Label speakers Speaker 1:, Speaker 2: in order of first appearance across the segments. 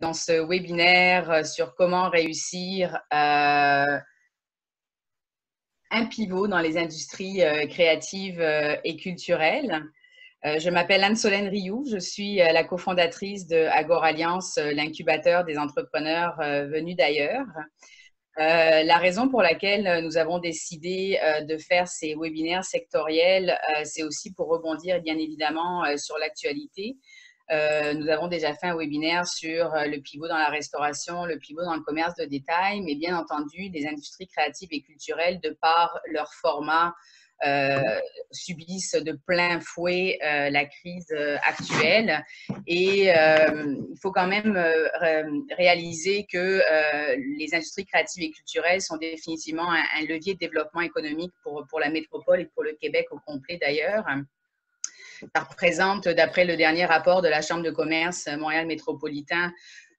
Speaker 1: Dans ce webinaire sur comment réussir un pivot dans les industries créatives et culturelles. Je m'appelle Anne-Solène Rioux, je suis la cofondatrice de Agoralliance, l'incubateur des entrepreneurs venus d'ailleurs. La raison pour laquelle nous avons décidé de faire ces webinaires sectoriels, c'est aussi pour rebondir bien évidemment sur l'actualité. Nous avons déjà fait un webinaire sur le pivot dans la restauration, le pivot dans le commerce de détail, mais bien entendu, les industries créatives et culturelles, de par leur format, subissent de plein fouet la crise actuelle. Et il faut quand même réaliser que les industries créatives et culturelles sont définitivement un levier de développement économique pour la métropole et pour le Québec au complet d'ailleurs. Ça représente, d'après le dernier rapport de la Chambre de commerce Montréal métropolitain,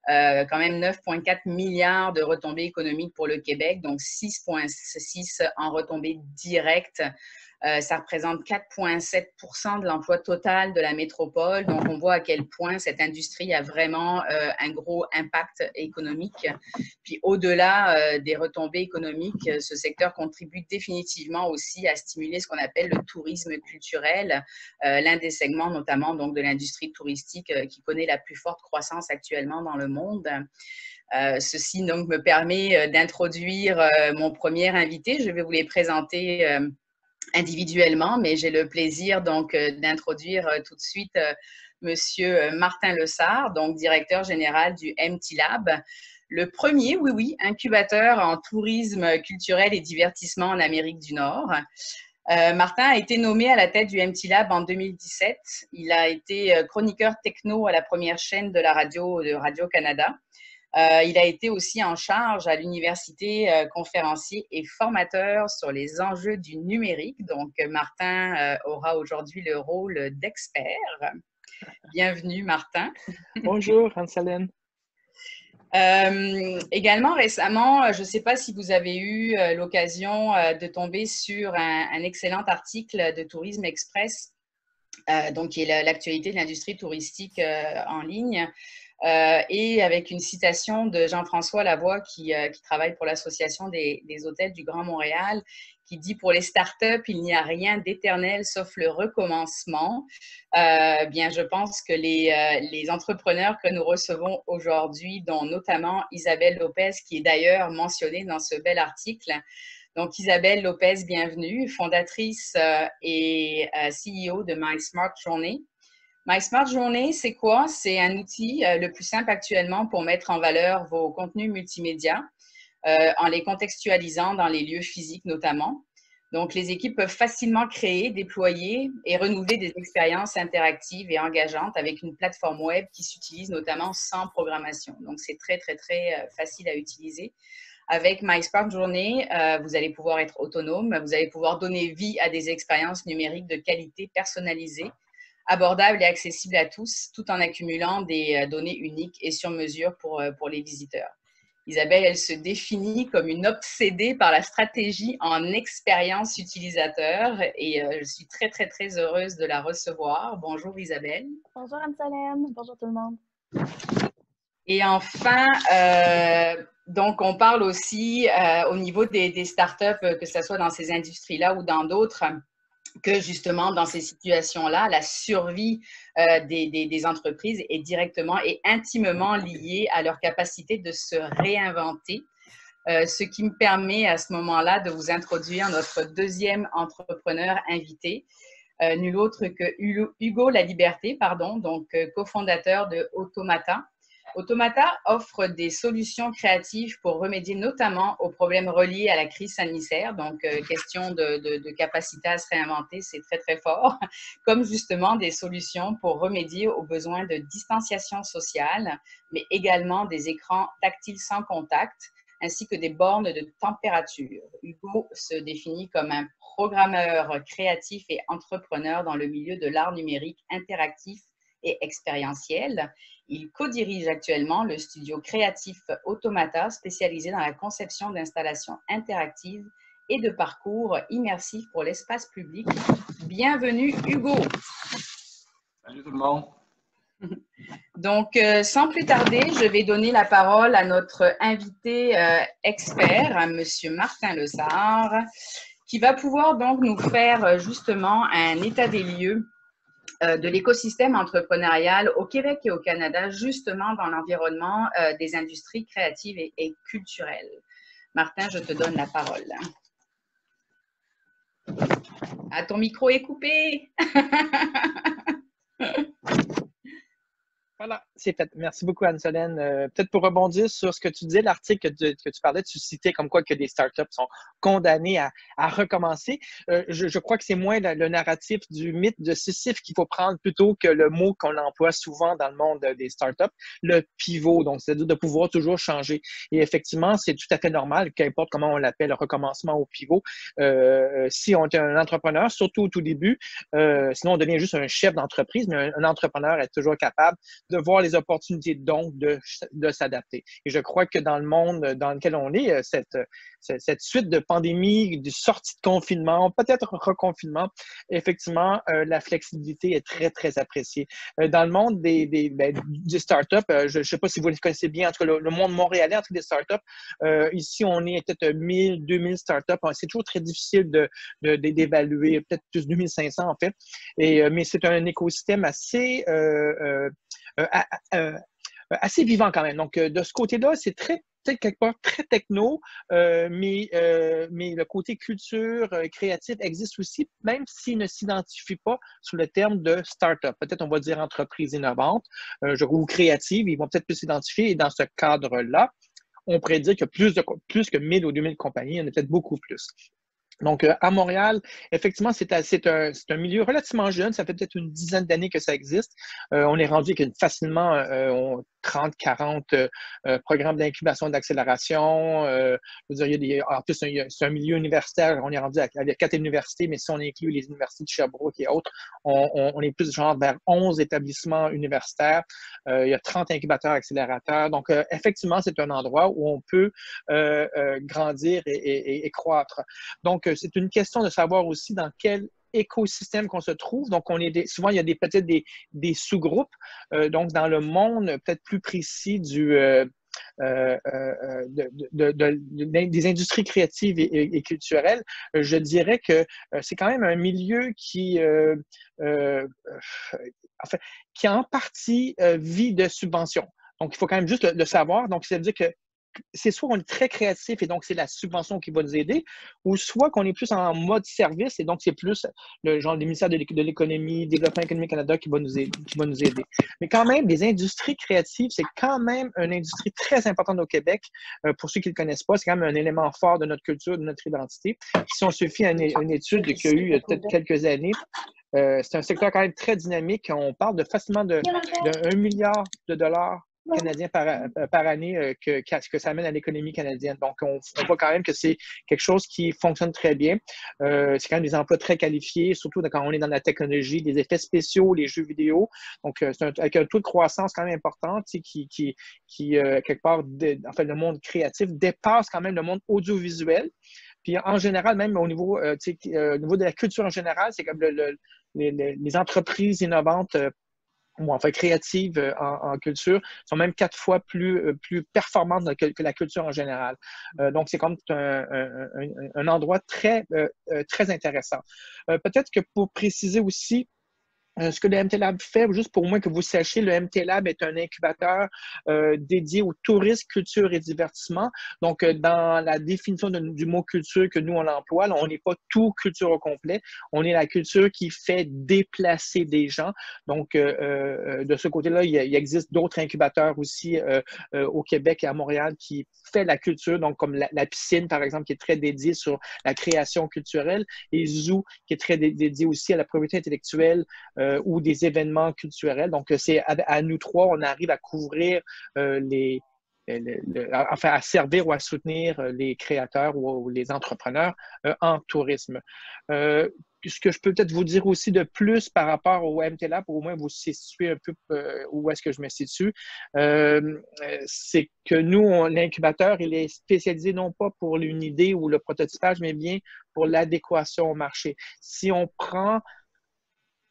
Speaker 1: quand même 9,4 milliards de retombées économiques pour le Québec, donc 6,6 en retombées directes. Ça représente 4,7% de l'emploi total de la métropole. Donc, on voit à quel point cette industrie a vraiment un gros impact économique. Puis, au-delà des retombées économiques, ce secteur contribue définitivement aussi à stimuler ce qu'on appelle le tourisme culturel, l'un des segments notamment donc, de l'industrie touristique qui connaît la plus forte croissance actuellement dans le monde. Ceci donc me permet d'introduire mon premier invité. Je vais vous les présenter individuellement, mais j'ai le plaisir donc d'introduire tout de suite Monsieur Martin Lessard, donc directeur général du MT Lab, le premier, oui, incubateur en tourisme culturel et divertissement en Amérique du Nord. Martin a été nommé à la tête du MT Lab en 2017. Il a été chroniqueur techno à la première chaîne de la radio de Radio-Canada. Il a été aussi en charge à l'université, conférencier et formateur sur les enjeux du numérique. Donc, Martin aura aujourd'hui le rôle d'expert. Bienvenue, Martin.
Speaker 2: Bonjour, Anne-Solène.
Speaker 1: Également récemment, je ne sais pas si vous avez eu l'occasion de tomber sur un excellent article de Tourisme Express, donc qui est l'actualité de l'industrie touristique en ligne. Et avec une citation de Jean-François Lavoie qui travaille pour l'Association des hôtels du Grand Montréal, qui dit « Pour les startups, il n'y a rien d'éternel sauf le recommencement ». Bien, je pense que les entrepreneurs que nous recevons aujourd'hui, dont notamment Isabelle Lopez, qui est d'ailleurs mentionnée dans ce bel article. Donc, Isabelle Lopez, bienvenue, fondatrice et CEO de My Smart Journey. My Smart Journey, c'est quoi? C'est un outil le plus simple actuellement pour mettre en valeur vos contenus multimédia en les contextualisant dans les lieux physiques notamment. Donc, les équipes peuvent facilement créer, déployer et renouveler des expériences interactives et engageantes avec une plateforme web qui s'utilise notamment sans programmation. Donc, c'est très facile à utiliser. Avec My Smart Journey, vous allez pouvoir être autonome, vous allez pouvoir donner vie à des expériences numériques de qualité personnalisées, abordable et accessible à tous, tout en accumulant des données uniques et sur mesure pour les visiteurs. Isabelle, elle se définit comme une obsédée par la stratégie en expérience utilisateur et je suis très heureuse de la recevoir. Bonjour Isabelle.
Speaker 3: Bonjour Anne-Solène, bonjour tout le monde.
Speaker 1: Et enfin, donc on parle aussi au niveau des startups, que ce soit dans ces industries-là ou dans d'autres, que justement, dans ces situations-là, la survie des entreprises est directement et intimement liée à leur capacité de se réinventer. Ce qui me permet à ce moment-là de vous introduire notre deuxième entrepreneur invité, nul autre que Hugo Laliberté, donc cofondateur de Automata. Automata offre des solutions créatives pour remédier notamment aux problèmes reliés à la crise sanitaire, donc question de capacité à se réinventer, c'est très fort, comme justement des solutions pour remédier aux besoins de distanciation sociale, mais également des écrans tactiles sans contact, ainsi que des bornes de température. Hugo se définit comme un programmeur créatif et entrepreneur dans le milieu de l'art numérique interactif et expérientiel. Il co-dirige actuellement le studio créatif Automata, spécialisé dans la conception d'installations interactives et de parcours immersifs pour l'espace public. Bienvenue, Hugo.
Speaker 4: Salut tout le monde.
Speaker 1: Donc, sans plus tarder, je vais donner la parole à notre invité expert, à Monsieur Martin Lessard, qui va pouvoir donc nous faire justement un état des lieux de l'écosystème entrepreneurial au Québec et au Canada, justement dans l'environnement des industries créatives et culturelles. Martin, je te donne la parole. Ah, ton micro est coupé.
Speaker 2: Voilà, c'est fait. Merci beaucoup, Anne-Solène. Peut-être pour rebondir sur ce que tu disais, l'article que tu parlais, tu citais comme quoi que les startups sont condamnées à recommencer. Je crois que c'est moins le narratif du mythe de Sisyphe qu'il faut prendre plutôt que le mot qu'on emploie souvent dans le monde des startups, le pivot, donc c'est-à-dire de pouvoir toujours changer. Et effectivement, c'est tout à fait normal, qu'importe comment on l'appelle, recommencement au pivot. Si on est un entrepreneur, surtout au tout début, sinon on devient juste un chef d'entreprise, mais un entrepreneur est toujours capable de voir les opportunités, donc de s'adapter. Et je crois que dans le monde dans lequel on est, cette suite de pandémies, de sortie de confinement, peut-être reconfinement, effectivement, la flexibilité est très, très appréciée. Dans le monde des startups, je ne sais pas si vous les connaissez bien, en tout cas, le monde montréalais entre les startups, ici, on est peut-être 1000, 2000 startups. C'est toujours très difficile d'évaluer, peut-être plus 2500 en fait. Mais c'est un écosystème assez vivant quand même. Donc, de ce côté-là, c'est peut-être quelque part très techno, mais le côté culture créative existe aussi, même s'il ne s'identifie pas sous le terme de start-up. Peut-être on va dire entreprise innovante ou créative, ils vont peut-être plus s'identifier. Et dans ce cadre-là, on pourrait dire que plus que 1000 ou 2000 compagnies, il y en a peut-être beaucoup plus. Donc, à Montréal, effectivement, c'est un milieu relativement jeune. Ça fait peut-être une dizaine d'années que ça existe. On est rendu avec facilement 30, 40 programmes d'incubation, d'accélération. Je veux dire, en plus, c'est un milieu universitaire. On est rendu avec 4 universités, mais si on inclut les universités de Sherbrooke et autres, on est plus genre vers 11 établissements universitaires. Il y a 30 incubateurs, accélérateurs. Donc, effectivement, c'est un endroit où on peut grandir et croître. Donc, c'est une question de savoir aussi dans quel écosystème qu'on se trouve. Donc, souvent, il y a peut-être des sous-groupes. Donc, dans le monde peut-être plus précis des industries créatives et culturelles, je dirais que c'est quand même un milieu enfin, qui en partie vit de subventions. Donc, il faut quand même juste le savoir. Donc, ça veut dire que c'est soit on est très créatif et donc c'est la subvention qui va nous aider, ou soit qu'on est plus en mode service et donc c'est plus le genre du ministère de l'économie, développement économique Canada qui va nous aider. Mais quand même, les industries créatives, c'est quand même une industrie très importante au Québec. Pour ceux qui ne le connaissent pas, c'est quand même un élément fort de notre culture, de notre identité. Si on se fie à une étude qu'il y a eu peut-être quelques années, c'est un secteur quand même très dynamique. On parle de facilement de 1 milliard de dollars canadiens par année que ça amène à l'économie canadienne. Donc, on voit quand même que c'est quelque chose qui fonctionne très bien. C'est quand même des emplois très qualifiés, surtout quand on est dans la technologie, les effets spéciaux, les jeux vidéo. Donc, avec un taux de croissance quand même important qui quelque part, en fait, le monde créatif dépasse quand même le monde audiovisuel. Puis en général, même au niveau de la culture en général, c'est comme les entreprises innovantes ou enfin créatives en culture sont même 4 fois plus performantes que la culture en général. Donc, c'est comme un endroit très, très intéressant. Peut-être que pour préciser aussi, ce que le MT Lab fait, juste pour moi que vous sachiez, le MT Lab est un incubateur dédié au tourisme, culture et divertissement. Donc, dans la définition du mot culture que nous, on l'emploie, on n'est pas tout culture au complet. On est la culture qui fait déplacer des gens. Donc, de ce côté-là, il existe d'autres incubateurs aussi au Québec et à Montréal qui fait la culture, donc comme la piscine, par exemple, qui est très dédiée sur la création culturelle, et Zoo, qui est très dédié aussi à la propriété intellectuelle, ou des événements culturels. Donc, c'est à nous trois, on arrive à couvrir enfin, à servir ou à soutenir les créateurs ou les entrepreneurs en tourisme. Ce que je peux peut-être vous dire aussi de plus par rapport au MT Lab, pour au moins vous situer un peu où est-ce que je me situe, c'est que nous, l'incubateur, il est spécialisé non pas pour une idée ou le prototypage, mais bien pour l'adéquation au marché. Si on prend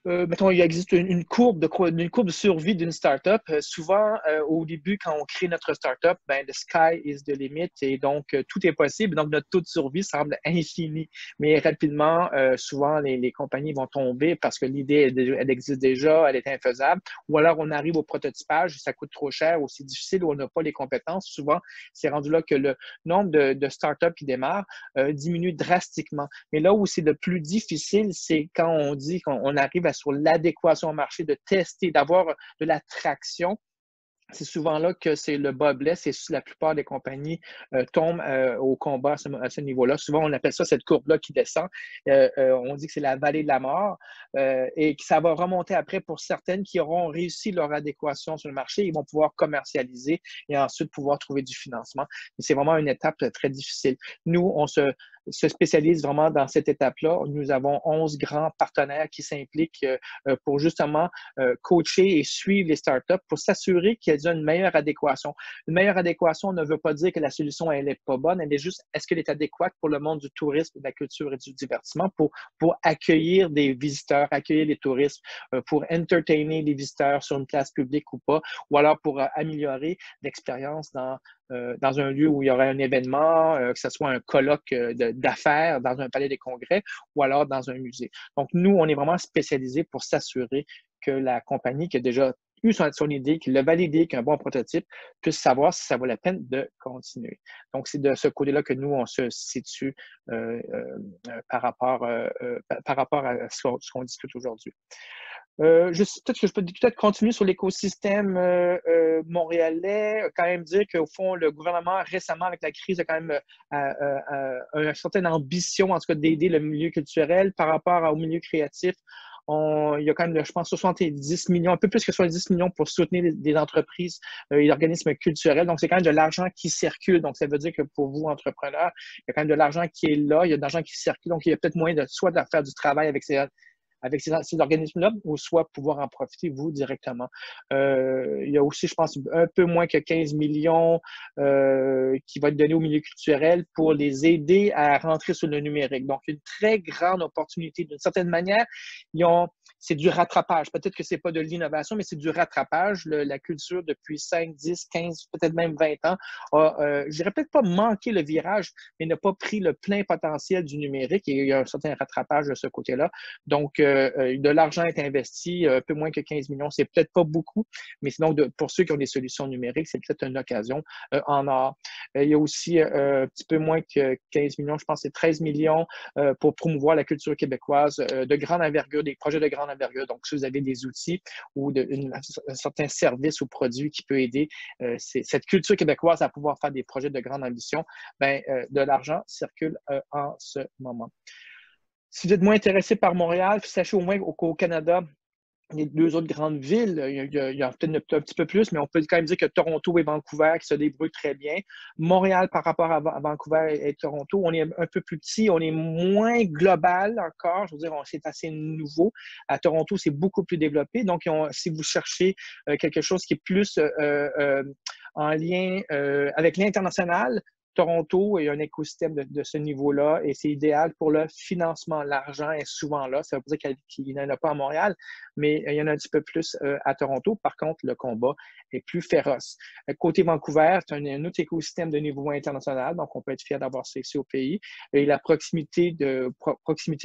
Speaker 2: mettons, il existe une courbe de survie d'une startup. Souvent, au début, quand on crée notre startup, ben, the sky is the limit et donc tout est possible. Donc, notre taux de survie semble infini. Mais rapidement, souvent, les compagnies vont tomber parce que l'idée, elle existe déjà, elle est infaisable. Ou alors, on arrive au prototypage, ça coûte trop cher ou c'est difficile ou on n'a pas les compétences. Souvent, c'est rendu là que le nombre de startups qui démarrent diminue drastiquement. Mais là où c'est le plus difficile, c'est quand on dit qu'on arrive sur l'adéquation au marché, de tester, d'avoir de la traction. C'est souvent là que c'est le bas blesse et la plupart des compagnies tombent au combat à ce niveau-là. Souvent, on appelle ça cette courbe-là qui descend. On dit que c'est la vallée de la mort et que ça va remonter après pour certaines qui auront réussi leur adéquation sur le marché. Ils vont pouvoir commercialiser et ensuite pouvoir trouver du financement. Mais c'est vraiment une étape très difficile. Nous, on se spécialise vraiment dans cette étape-là. Nous avons 11 grands partenaires qui s'impliquent pour justement coacher et suivre les startups pour s'assurer qu'elles ont une meilleure adéquation. Une meilleure adéquation ne veut pas dire que la solution, elle n'est pas bonne, elle est juste, est-ce qu'elle est adéquate pour le monde du tourisme, de la culture et du divertissement, pour accueillir des visiteurs, accueillir les touristes, pour entertainer les visiteurs sur une place publique ou pas, ou alors pour améliorer l'expérience dans un lieu où il y aurait un événement, que ce soit un colloque d'affaires dans un palais des congrès ou alors dans un musée. Donc, nous, on est vraiment spécialisés pour s'assurer que la compagnie qui a déjà eu son idée, qui l'a validé, qui a un bon prototype, puisse savoir si ça vaut la peine de continuer. Donc, c'est de ce côté-là que nous, on se situe par rapport à ce qu'on discute aujourd'hui. Peut-être que je peux peut-être continuer sur l'écosystème montréalais, quand même dire qu'au fond, le gouvernement récemment, avec la crise, a quand même une certaine ambition, en tout cas, d'aider le milieu culturel par rapport au milieu créatif. Il y a quand même, je pense, 70 millions, un peu plus que 70 millions pour soutenir des entreprises et des organismes culturels. Donc, c'est quand même de l'argent qui circule. Donc, ça veut dire que pour vous, entrepreneurs, il y a quand même de l'argent qui est là, il y a de l'argent qui circule. Donc, il y a peut-être moyen de soit de faire du travail avec ces organismes-là, ou soit pouvoir en profiter, vous, directement. Il y a aussi, je pense, un peu moins que 15 millions qui vont être donnés au milieu culturel pour les aider à rentrer sur le numérique. Donc, une très grande opportunité. D'une certaine manière, c'est du rattrapage. Peut-être que c'est pas de l'innovation, mais c'est du rattrapage. La culture, depuis 5, 10, 15, peut-être même 20 ans, je dirais peut-être pas manqué le virage, mais n'a pas pris le plein potentiel du numérique et il y a un certain rattrapage de ce côté-là. Donc, de l'argent est investi, un peu moins que 15 millions. C'est peut-être pas beaucoup, mais sinon, pour ceux qui ont des solutions numériques, c'est peut-être une occasion en or. Il y a aussi un petit peu moins que 15 millions, je pense que c'est 13 millions pour promouvoir la culture québécoise de grande envergure, des projets de grande envergure. Donc, si vous avez des outils ou un certain service ou produit qui peut aider cette culture québécoise à pouvoir faire des projets de grande ambition, ben, de l'argent circule en ce moment. Si vous êtes moins intéressé par Montréal, sachez au moins qu'au Canada, les deux autres grandes villes, il y a peut-être un petit peu plus, mais on peut quand même dire que Toronto et Vancouver qui se débrouillent très bien. Montréal, par rapport à Vancouver et Toronto, on est un peu plus petit, on est moins global encore. Je veux dire, c'est assez nouveau. À Toronto, c'est beaucoup plus développé. Donc, si vous cherchez quelque chose qui est plus en lien avec l'international, Toronto est un écosystème de ce niveau-là et c'est idéal pour le financement. L'argent est souvent là. Ça veut dire qu'il n'y en a pas à Montréal, mais il y en a un petit peu plus à Toronto. Par contre, le combat est plus féroce. Côté Vancouver, c'est un autre écosystème de niveau international, donc on peut être fier d'avoir ça ici au pays. Et la proximité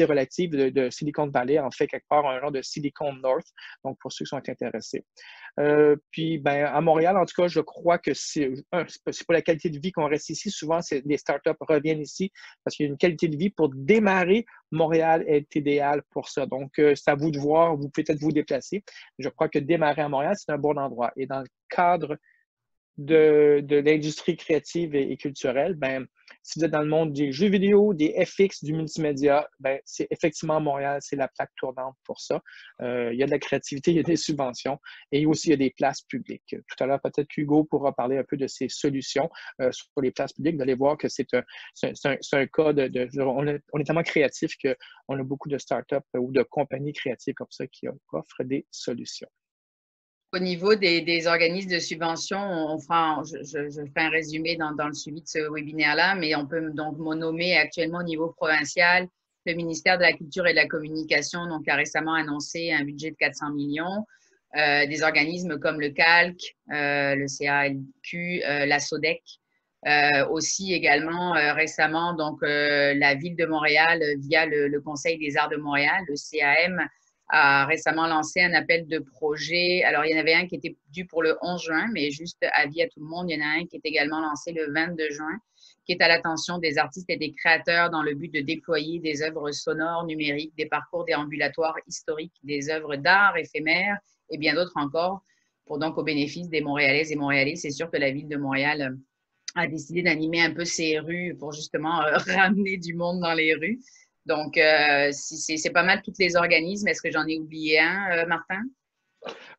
Speaker 2: relative de Silicon Valley en fait quelque part un genre de Silicon North, donc pour ceux qui sont intéressés. Puis, ben, à Montréal, en tout cas, je crois que c'est pas la qualité de vie qu'on reste ici. Souvent, les startups reviennent ici parce qu'il y a une qualité de vie pour démarrer. Montréal est idéal pour ça. Donc, c'est à vous de voir. Vous pouvez peut-être vous déplacer. Je crois que démarrer à Montréal, c'est un bon endroit. Et dans le cadre de l'industrie créative et culturelle, ben, si vous êtes dans le monde des jeux vidéo, des FX, du multimédia, ben, c'est effectivement Montréal, c'est la plaque tournante pour ça. Il y a de la créativité, il y a des subventions et aussi il y a des places publiques. Tout à l'heure, peut-être qu'Hugo pourra parler un peu de ses solutions sur les places publiques. Vous allez voir que c'est un cas on est tellement créatif qu'on a beaucoup de startups ou de compagnies créatives comme ça qui offrent des solutions.
Speaker 1: Au niveau des organismes de subvention, je ferai un résumé dans le suivi de ce webinaire-là, mais on peut donc nommer actuellement au niveau provincial Le ministère de la Culture et de la Communication donc, a récemment annoncé un budget de 400 millions. Des organismes comme le CALC, le CALQ, la SODEC, aussi également récemment donc la ville de Montréal via le Conseil des arts de Montréal, le CAM, a récemment lancé un appel de projet. Alors, il y en avait un qui était dû pour le 11 juin, mais juste avis à tout le monde, il y en a un qui est également lancé le 22 juin, qui est à l'attention des artistes et des créateurs dans le but de déployer des œuvres sonores, numériques, des parcours déambulatoires historiques, des œuvres d'art éphémères et bien d'autres encore, pour donc au bénéfice des Montréalaises et Montréalais. C'est sûr que la ville de Montréal a décidé d'animer un peu ses rues pour justement ramener du monde dans les rues. Donc, c'est pas mal tous les organismes. Est-ce que j'en ai oublié un, Martin?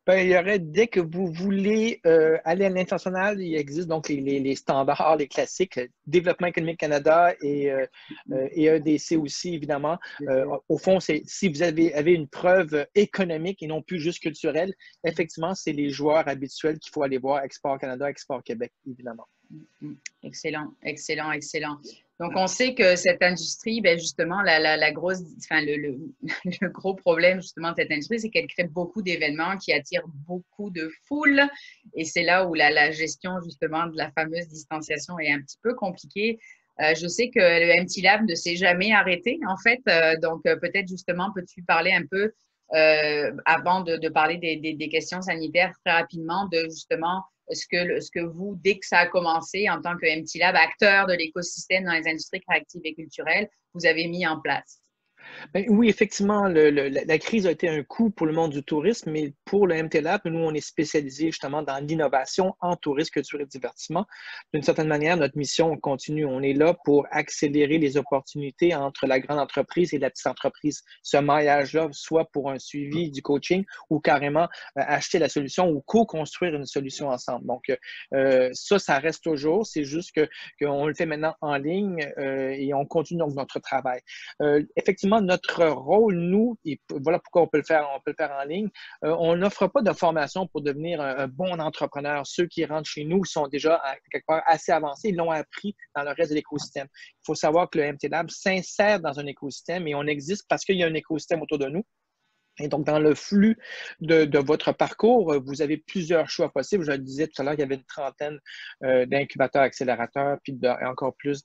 Speaker 2: Ben, il y aurait, dès que vous voulez aller à l'international, il existe donc les standards, les classiques, Développement économique Canada et EDC aussi, évidemment. Au fond, si vous avez une preuve économique et non plus juste culturelle, effectivement, c'est les joueurs habituels qu'il faut aller voir, Export Canada, Export Québec, évidemment.
Speaker 1: Excellent, excellent, excellent. Donc, on sait que cette industrie, ben justement, la grosse, enfin, le gros problème justement de cette industrie, c'est qu'elle crée beaucoup d'événements qui attirent beaucoup de foules. Et c'est là où la gestion justement de la fameuse distanciation est un petit peu compliquée. Je sais que le MT Lab ne s'est jamais arrêté, en fait. Donc, peut-être justement, peux-tu parler un peu, avant de parler des questions sanitaires, très rapidement, de justement ce que vous, dès que ça a commencé, en tant que MT Lab, acteur de l'écosystème dans les industries créatives et culturelles, vous avez mis en place?
Speaker 2: Ben oui, effectivement, la crise a été un coup pour le monde du tourisme, mais pour le MTLab, nous, on est spécialisé justement dans l'innovation en tourisme, culture et divertissement. D'une certaine manière, notre mission continue. On est là pour accélérer les opportunités entre la grande entreprise et la petite entreprise. Ce maillage-là, soit pour un suivi du coaching ou carrément acheter la solution ou co-construire une solution ensemble. Donc, ça reste toujours. C'est juste qu'on le fait maintenant en ligne et on continue donc notre travail. Effectivement, notre rôle, nous, et voilà pourquoi on peut le faire en ligne, on n'offre pas de formation pour devenir un bon entrepreneur. Ceux qui rentrent chez nous sont déjà quelque part assez avancés, ils l'ont appris dans le reste de l'écosystème. Il faut savoir que le MT Lab s'insère dans un écosystème et on existe parce qu'il y a un écosystème autour de nous. Et donc, dans le flux de votre parcours, vous avez plusieurs choix possibles. Je le disais tout à l'heure, il y avait une trentaine d'incubateurs, accélérateurs, puis encore plus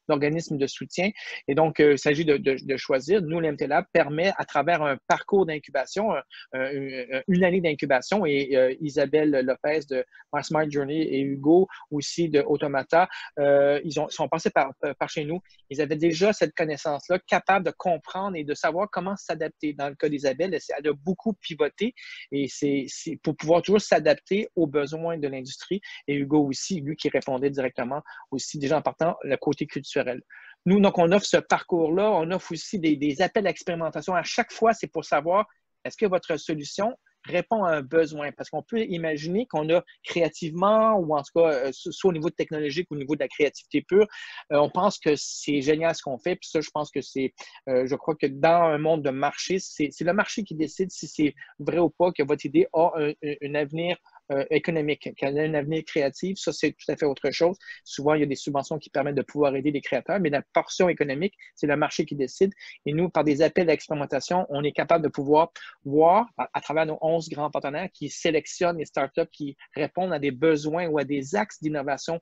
Speaker 2: d'organismes de soutien. Et donc, il s'agit de choisir. Nous, l'MT Lab permet, à travers un parcours d'incubation, une année d'incubation, et Isabelle Lopez de My Smart Journey et Hugo aussi de Automata, sont passés par chez nous. Ils avaient déjà cette connaissance-là, capable de comprendre et de savoir comment s'adapter. Dans le cas d'Isabelle, elle a beaucoup pivoté et c'est pour pouvoir toujours s'adapter aux besoins de l'industrie. Et Hugo aussi, lui qui répondait directement aussi déjà en partant le côté culturel. Nous, donc, on offre ce parcours-là, on offre aussi des appels à expérimentation. À chaque fois, c'est pour savoir est-ce que votre solution répond à un besoin. Parce qu'on peut imaginer qu'on a créativement, ou en tout cas, soit au niveau technologique ou au niveau de la créativité pure, on pense que c'est génial ce qu'on fait. Puis ça, je pense que je crois que dans un monde de marché, c'est le marché qui décide si c'est vrai ou pas que votre idée a un avenir économique, qu'elle a un avenir créatif, ça, c'est tout à fait autre chose. Souvent, il y a des subventions qui permettent de pouvoir aider les créateurs, mais la portion économique, c'est le marché qui décide. Et nous, par des appels d'expérimentation, on est capable de pouvoir voir, à travers nos 11 grands partenaires qui sélectionnent les startups qui répondent à des besoins ou à des axes d'innovation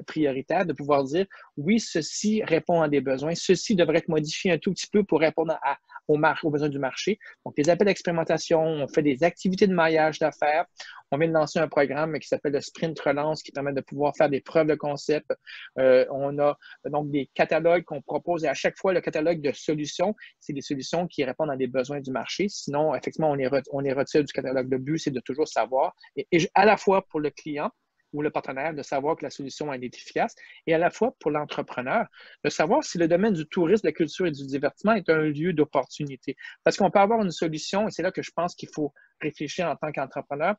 Speaker 2: prioritaires, de pouvoir dire, oui, ceci répond à des besoins, ceci devrait être modifié un tout petit peu pour répondre aux besoins du marché. Donc, les appels d'expérimentation, on fait des activités de maillage d'affaires. On vient de lancer un programme qui s'appelle le Sprint Relance qui permet de pouvoir faire des preuves de concept. On a donc des catalogues qu'on propose et à chaque fois, le catalogue de solutions, c'est des solutions qui répondent à des besoins du marché. Sinon, effectivement, on les retire du catalogue. Le but, c'est de toujours savoir, et à la fois pour le client ou le partenaire, de savoir que la solution est efficace, et à la fois pour l'entrepreneur, de savoir si le domaine du tourisme, de la culture et du divertissement est un lieu d'opportunité. Parce qu'on peut avoir une solution, et c'est là que je pense qu'il faut réfléchir en tant qu'entrepreneur.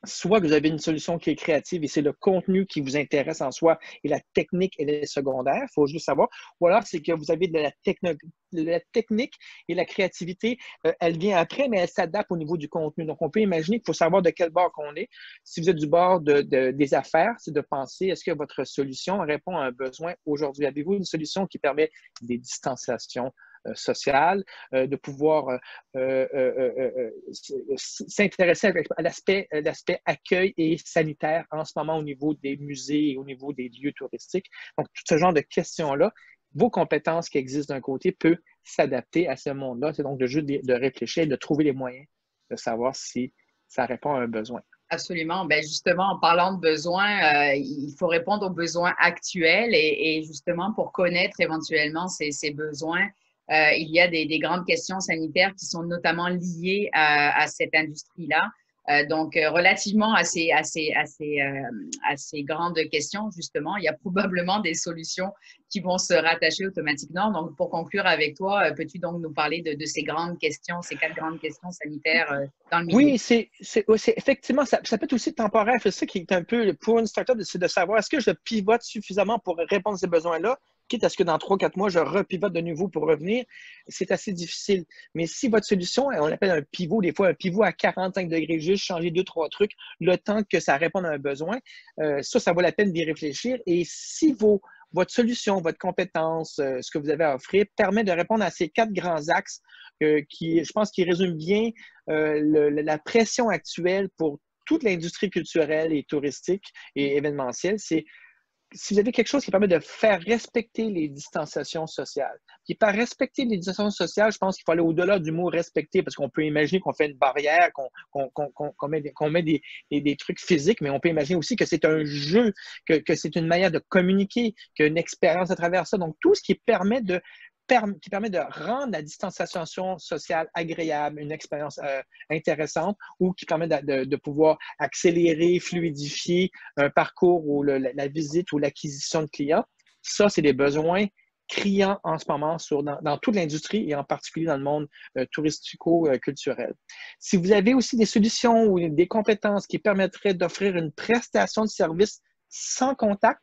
Speaker 2: Soit que vous avez une solution qui est créative et c'est le contenu qui vous intéresse en soi et la technique, elle est secondaire, il faut juste savoir. Ou alors, c'est que vous avez de la technique et la créativité, elle vient après, mais elle s'adapte au niveau du contenu. Donc, on peut imaginer qu'il faut savoir de quel bord qu'on est. Si vous êtes du bord des affaires, c'est de penser, est-ce que votre solution répond à un besoin aujourd'hui? Avez-vous une solution qui permet des distanciations, social, de pouvoir s'intéresser à l'aspect accueil et sanitaire en ce moment au niveau des musées et au niveau des lieux touristiques. Donc, tout ce genre de questions-là, vos compétences qui existent d'un côté peuvent s'adapter à ce monde-là. C'est donc juste de réfléchir et de trouver les moyens de savoir si ça répond à un besoin.
Speaker 1: Absolument. Ben justement, en parlant de besoins, il faut répondre aux besoins actuels et justement pour connaître éventuellement ces besoins, il y a des grandes questions sanitaires qui sont notamment liées à cette industrie-là. Donc, relativement à ces grandes questions, justement, il y a probablement des solutions qui vont se rattacher automatiquement. Donc, pour conclure avec toi, peux-tu donc nous parler de ces grandes questions, ces 4 grandes questions sanitaires dans le milieu?
Speaker 2: Oui, effectivement, ça peut être aussi temporaire. C'est ça qui est un peu pour une startup, c'est de savoir est-ce que je pivote suffisamment pour répondre à ces besoins-là, quitte à ce que dans 3-4 mois, je repivote de nouveau pour revenir. C'est assez difficile. Mais si votre solution, on l'appelle un pivot, des fois un pivot à 45 degrés, juste changer 2-3 trucs, le temps que ça réponde à un besoin, ça vaut la peine d'y réfléchir. Et si votre solution, votre compétence, ce que vous avez à offrir, permet de répondre à ces 4 grands axes je pense, qui résument bien la pression actuelle pour toute l'industrie culturelle et touristique et événementielle. C'est si vous avez quelque chose qui permet de faire respecter les distanciations sociales. Puis par respecter les distanciations sociales, je pense qu'il faut aller au-delà du mot respecter, parce qu'on peut imaginer qu'on fait une barrière, qu'on met des trucs physiques, mais on peut imaginer aussi que c'est un jeu, que c'est une manière de communiquer, qu'il y a une expérience à travers ça. Donc, tout ce qui permet de rendre la distanciation sociale agréable, une expérience intéressante, ou qui permet de pouvoir accélérer, fluidifier un parcours ou la visite ou l'acquisition de clients. Ça, c'est des besoins criants en ce moment dans toute l'industrie et en particulier dans le monde touristico-culturel. Si vous avez aussi des solutions ou des compétences qui permettraient d'offrir une prestation de service sans contact,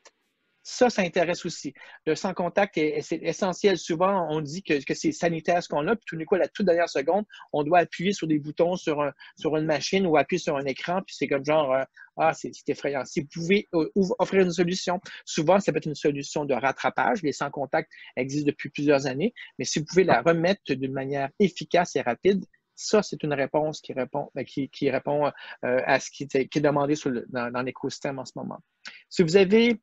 Speaker 2: ça intéresse aussi. Le sans contact, c'est essentiel. Souvent, on dit que c'est sanitaire ce qu'on a, puis tout d'un coup, à la toute dernière seconde, on doit appuyer sur des boutons sur une machine ou appuyer sur un écran, puis c'est comme genre, c'est effrayant. Si vous pouvez offrir une solution, souvent, ça peut être une solution de rattrapage. Les sans contact existent depuis plusieurs années, mais si vous pouvez la remettre d'une manière efficace et rapide, ça, c'est une réponse qui répond à ce qui est demandé dans l'écosystème en ce moment. Si vous avez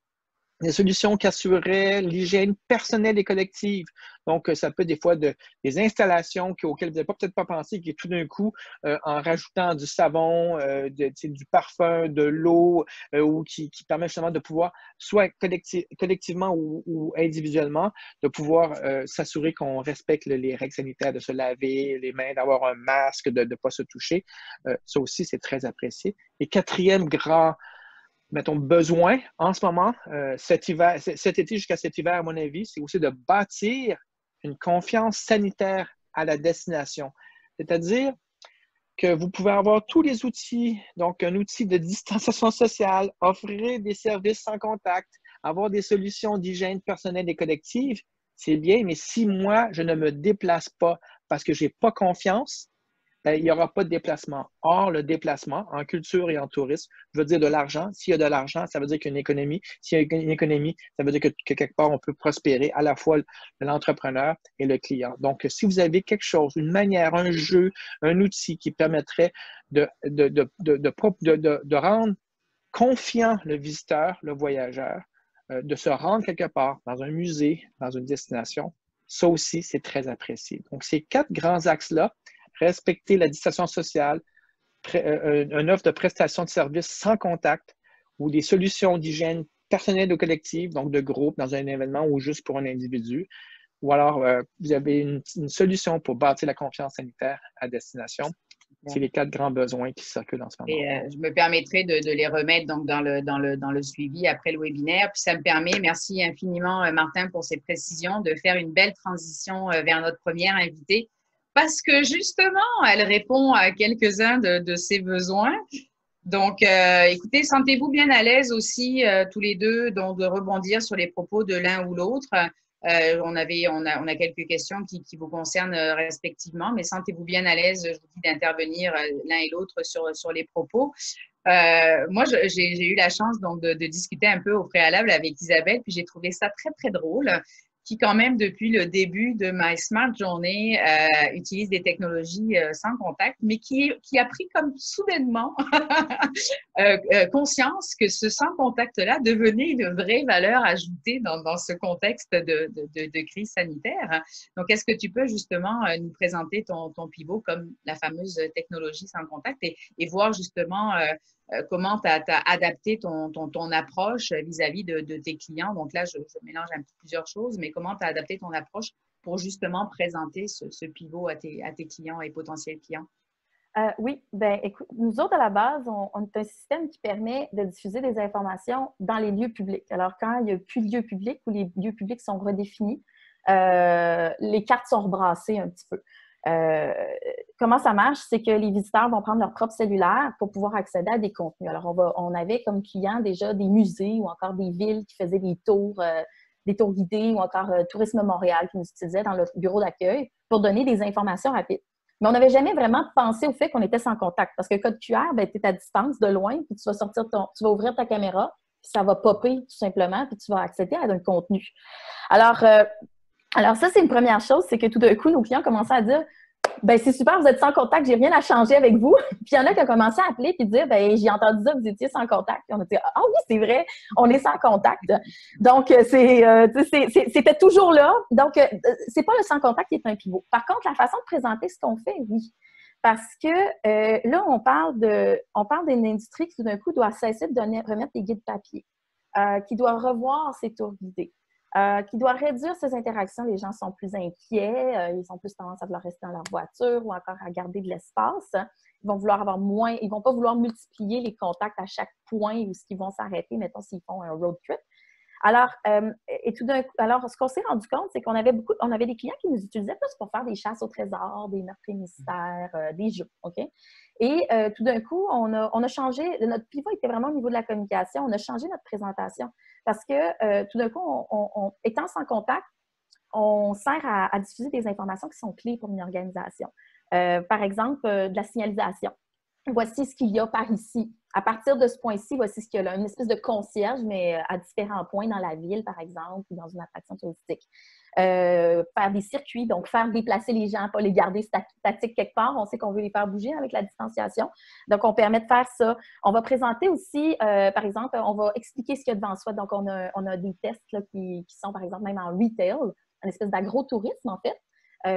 Speaker 2: des solutions qui assureraient l'hygiène personnelle et collective. Donc, ça peut des fois des installations auxquelles vous n'avez peut-être pas pensé, qui tout d'un coup, en rajoutant du savon, du parfum, de l'eau, ou qui permet justement de pouvoir, soit collectivement ou individuellement, de pouvoir s'assurer qu'on respecte les règles sanitaires, de se laver les mains, d'avoir un masque, de ne pas se toucher. Ça aussi, c'est très apprécié. Et quatrième grand mettons, besoin en ce moment, cet été jusqu'à cet hiver, à mon avis, c'est aussi de bâtir une confiance sanitaire à la destination. C'est-à-dire que vous pouvez avoir tous les outils, donc un outil de distanciation sociale, offrir des services sans contact, avoir des solutions d'hygiène personnelle et collective, c'est bien, mais si moi, je ne me déplace pas parce que je n'ai pas confiance, ben, il n'y aura pas de déplacement. Or, le déplacement en culture et en tourisme veut dire de l'argent. S'il y a de l'argent, ça veut dire qu'il y a une économie. S'il y a une économie, ça veut dire que quelque part, on peut prospérer à la fois l'entrepreneur et le client. Donc, si vous avez quelque chose, une manière, un jeu, un outil qui permettrait de rendre confiant le visiteur, le voyageur, de se rendre quelque part dans un musée, dans une destination, ça aussi, c'est très apprécié. Donc, ces 4 grands axes-là, respecter la distanciation sociale, une offre de prestation de services sans contact ou des solutions d'hygiène personnelle ou collective, donc de groupe dans un événement ou juste pour un individu. Ou alors, vous avez une solution pour bâtir la confiance sanitaire à destination. C'est les 4 grands besoins qui circulent en ce moment.
Speaker 1: Et je me permettrai de les remettre donc dans le suivi après le webinaire. Puis ça me permet, merci infiniment Martin pour ces précisions, de faire une belle transition vers notre première invitée. Parce que justement, elle répond à quelques-uns de ses besoins. Donc, écoutez, sentez-vous bien à l'aise aussi tous les deux donc, de rebondir sur les propos de l'un ou l'autre. On a quelques questions qui vous concernent respectivement, mais sentez-vous bien à l'aise, je vous dis, d'intervenir l'un et l'autre sur les propos. Moi, j'ai eu la chance donc de discuter un peu au préalable avec Isabelle, puis j'ai trouvé ça très, très drôle. qui quand même, depuis le début de My Smart Journey, utilise des technologies sans contact, mais qui a pris comme soudainement conscience que ce sans contact-là devenait une vraie valeur ajoutée dans ce contexte de crise sanitaire. Donc, est-ce que tu peux justement nous présenter ton pivot comme la fameuse technologie sans contact et voir justement comment tu as adapté ton approche vis-à-vis de tes clients? Donc là, je mélange un petit plusieurs choses, mais comment tu as adapté ton approche pour justement présenter ce pivot à tes clients et potentiels clients?
Speaker 3: Oui, ben écoute, nous autres, à la base, on est un système qui permet de diffuser des informations dans les lieux publics. Alors, quand il n'y a plus de lieux publics ou les lieux publics sont redéfinis, les cartes sont rebrassées un petit peu. Comment ça marche? C'est que les visiteurs vont prendre leur propre cellulaire pour pouvoir accéder à des contenus. Alors, on avait comme clients déjà des musées ou encore des villes qui faisaient des tours guidés ou encore Tourisme Montréal qui nous utilisait dans le bureau d'accueil pour donner des informations rapides. Mais on n'avait jamais vraiment pensé au fait qu'on était sans contact. Parce que le code QR, ben, tu es à distance, de loin, puis tu vas ouvrir ta caméra, puis ça va popper tout simplement, puis tu vas accéder à un contenu. Alors ça, c'est une première chose, c'est que tout d'un coup, nos clients commençaient à dire ben c'est super, vous êtes sans contact, j'ai rien à changer avec vous. Puis il y en a qui ont commencé à appeler et dire ben j'ai entendu ça, vous étiez sans contact. Puis on a dit ah oui, c'est vrai, on est sans contact. Donc c'était toujours là. Donc c'est pas le sans contact qui est un pivot. Par contre, la façon de présenter ce qu'on fait, oui. Parce que là, on parle d'une industrie qui tout d'un coup doit cesser de remettre des guides papier, qui doit revoir ses tours guidés. Qui doit réduire ces interactions. Les gens sont plus inquiets, ils ont plus tendance à vouloir rester dans leur voiture ou encore à garder de l'espace. Ils vont vouloir avoir moins, ils vont pas vouloir multiplier les contacts à chaque point où ils vont s'arrêter, mettons s'ils font un road trip. Alors, ce qu'on s'est rendu compte, c'est qu'on avait des clients qui nous utilisaient plus pour faire des chasses au trésor, des meurtres et mystères, des jeux, OK? Et tout d'un coup, on a changé, notre pivot était vraiment au niveau de la communication, on a changé notre présentation parce que tout d'un coup, étant sans contact, on sert à diffuser des informations qui sont clés pour une organisation. Par exemple, de la signalisation. Voici ce qu'il y a par ici. À partir de ce point-ci, voici ce qu'il y a là. Une espèce de concierge, mais à différents points dans la ville, par exemple, ou dans une attraction touristique. Faire des circuits, donc faire déplacer les gens, pas les garder statiques quelque part. On sait qu'on veut les faire bouger avec la distanciation. Donc, on permet de faire ça. On va présenter aussi, par exemple, on va expliquer ce qu'il y a devant soi. Donc, on a des tests là, qui sont, par exemple, même en retail, une espèce d'agro-tourisme, en fait.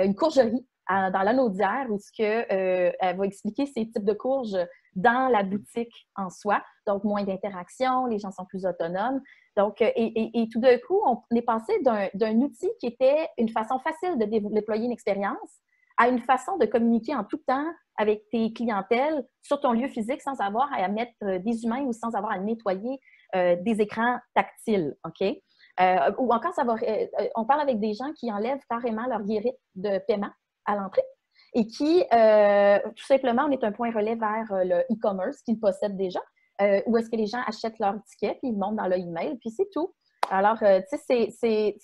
Speaker 3: Une courgerie dans l'Anaudière où elle va expliquer ces types de courges dans la boutique en soi. Donc, moins d'interaction, les gens sont plus autonomes. Donc, et tout d'un coup, on est passé d'un outil qui était une façon facile de déployer une expérience à une façon de communiquer en tout temps avec tes clientèles sur ton lieu physique sans avoir à mettre des humains ou sans avoir à nettoyer des écrans tactiles, OK? Ou encore, on parle avec des gens qui enlèvent carrément leur guérite de paiement à l'entrée et qui, tout simplement, on est un point relais vers le e-commerce qu'ils possèdent déjà, où est-ce que les gens achètent leur ticket, puis ils montent dans le email, puis c'est tout. Alors, tu sais, c'est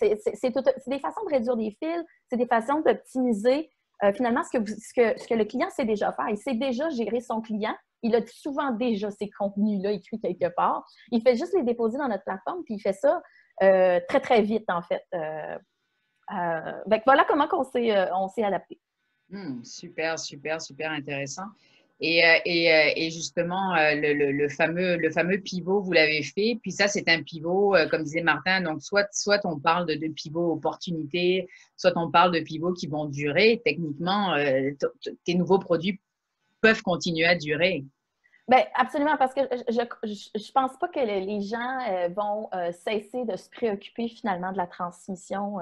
Speaker 3: des façons de réduire des fils, c'est des façons d'optimiser finalement ce que le client sait déjà faire. Il sait déjà gérer son client. Il a souvent déjà ces contenus-là écrits quelque part. Il fait juste les déposer dans notre plateforme, puis il fait ça très, très vite, en fait. Voilà comment on s'est adapté.
Speaker 1: Super, super, super intéressant. Et justement, le fameux pivot, vous l'avez fait. Puis ça, c'est un pivot, comme disait Martin, donc soit on parle de pivot opportunité, soit on parle de pivots qui vont durer. Techniquement, tes nouveaux produits peuvent continuer à durer.
Speaker 3: Bien, absolument, parce que je pense pas que les gens vont cesser de se préoccuper finalement de la transmission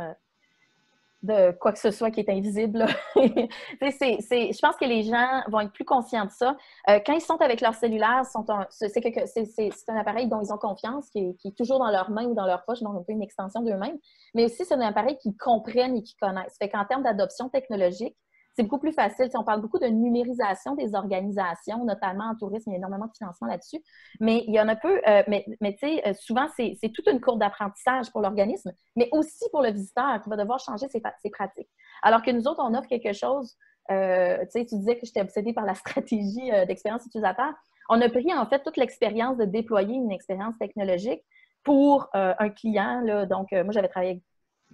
Speaker 3: de quoi que ce soit qui est invisible. Je pense que les gens vont être plus conscients de ça. Quand ils sont avec leur cellulaire, c'est un appareil dont ils ont confiance, qui est toujours dans leurs mains ou dans leur poche, donc un peu une extension d'eux-mêmes. Mais aussi, c'est un appareil qu'ils comprennent et qu'ils connaissent. Fait qu'en termes d'adoption technologique, c'est beaucoup plus facile. On parle beaucoup de numérisation des organisations, notamment en tourisme, il y a énormément de financement là-dessus. Mais il y en a peu, mais tu sais, souvent, c'est toute une courbe d'apprentissage pour l'organisme, mais aussi pour le visiteur qui va devoir changer ses pratiques. Alors que nous autres, on offre quelque chose, tu sais, tu disais que j'étais obsédée par la stratégie d'expérience utilisateur. On a pris en fait toute l'expérience de déployer une expérience technologique pour un client. Là, donc, moi, j'avais travaillé avec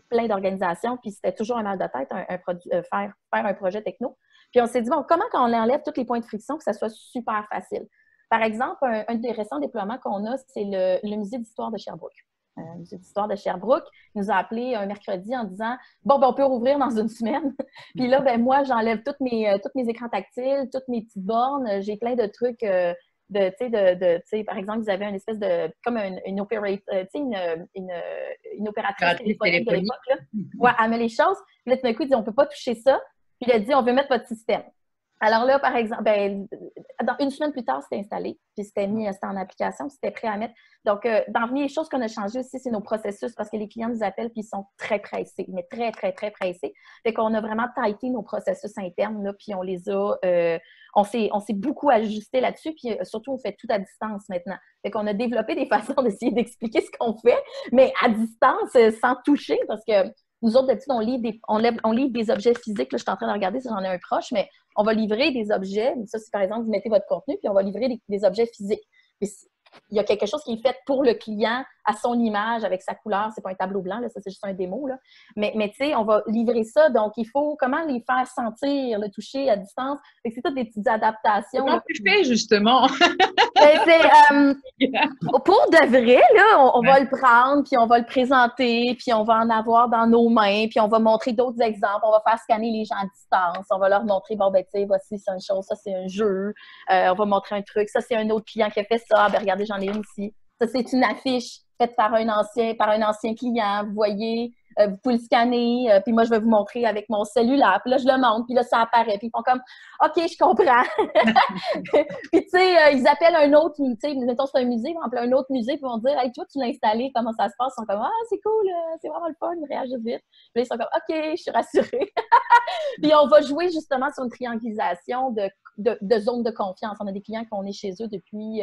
Speaker 3: plein d'organisations, puis c'était toujours un mal de tête, faire un projet techno. Puis on s'est dit, bon, comment qu'on enlève tous les points de friction, que ça soit super facile? Par exemple, un des récents déploiements qu'on a, c'est le musée d'histoire de Sherbrooke. Le musée d'histoire de Sherbrooke nous a appelé un mercredi en disant « Bon, ben, on peut rouvrir dans une semaine. » Puis là, ben moi, j'enlève tous mes écrans tactiles, toutes mes petites bornes. J'ai plein de trucs par exemple, ils avaient une espèce de, comme une opératrice téléphonique de l'époque, là. Ouais, elle met les choses. Puis là, tout d'un coup, il dit, on ne peut pas toucher ça. Puis il a dit, on veut mettre votre système. Alors là, par exemple, dans une semaine plus tard, c'était installé, puis c'était en application, puis c'était prêt à mettre. Donc, parmi les choses qu'on a changées aussi, c'est nos processus, parce que les clients nous appellent, puis ils sont très pressés, mais très, très, très pressés. Fait qu'on a vraiment tighté nos processus internes, là, puis on les a, on s'est beaucoup ajusté là-dessus, puis surtout, on fait tout à distance maintenant. Fait qu'on a développé des façons d'essayer d'expliquer ce qu'on fait, mais à distance, sans toucher, parce que nous autres, d'habitude, on livre des objets physiques. Là, je suis en train de regarder si j'en ai un proche, mais on va livrer des objets. Ça, c'est par exemple, vous mettez votre contenu, puis on va livrer des objets physiques. Puis, il y a quelque chose qui est fait pour le client à son image, avec sa couleur. C'est pas un tableau blanc, là, ça, c'est juste un démo. Là. Mais tu sais, on va livrer ça. Donc, il faut comment les faire sentir, le toucher à distance. C'est toutes des petites adaptations.
Speaker 1: Comment tu fais, justement?
Speaker 3: Pour de vrai, là, on va le prendre, puis on va le présenter, puis on va en avoir dans nos mains, puis on va montrer d'autres exemples. On va faire scanner les gens à distance. On va leur montrer, bon, ben, tu sais, voici, c'est une chose, ça, c'est un jeu. On va montrer un truc. Ça, c'est un autre client qui a fait ça. Ben, regardez, j'en ai une ici. Ça, c'est une affiche faite par un ancien client. Vous voyez, vous pouvez le scanner, puis moi, je vais vous montrer avec mon cellulaire. Puis là, je le montre, puis là, ça apparaît. Puis ils font comme, OK, je comprends. Puis, tu sais, ils appellent un autre, tu sais, mettons, c'est un musée, ils vont appeler un autre musée, puis ils vont dire, hey, toi, tu l'as installé, comment ça se passe? Ils sont comme, ah, c'est cool, c'est vraiment le fun, ils réagissent vite. Puis là, ils sont comme, OK, je suis rassurée. Puis, on va jouer justement sur une triangulisation de zones de confiance. On a des clients qu'on est chez eux depuis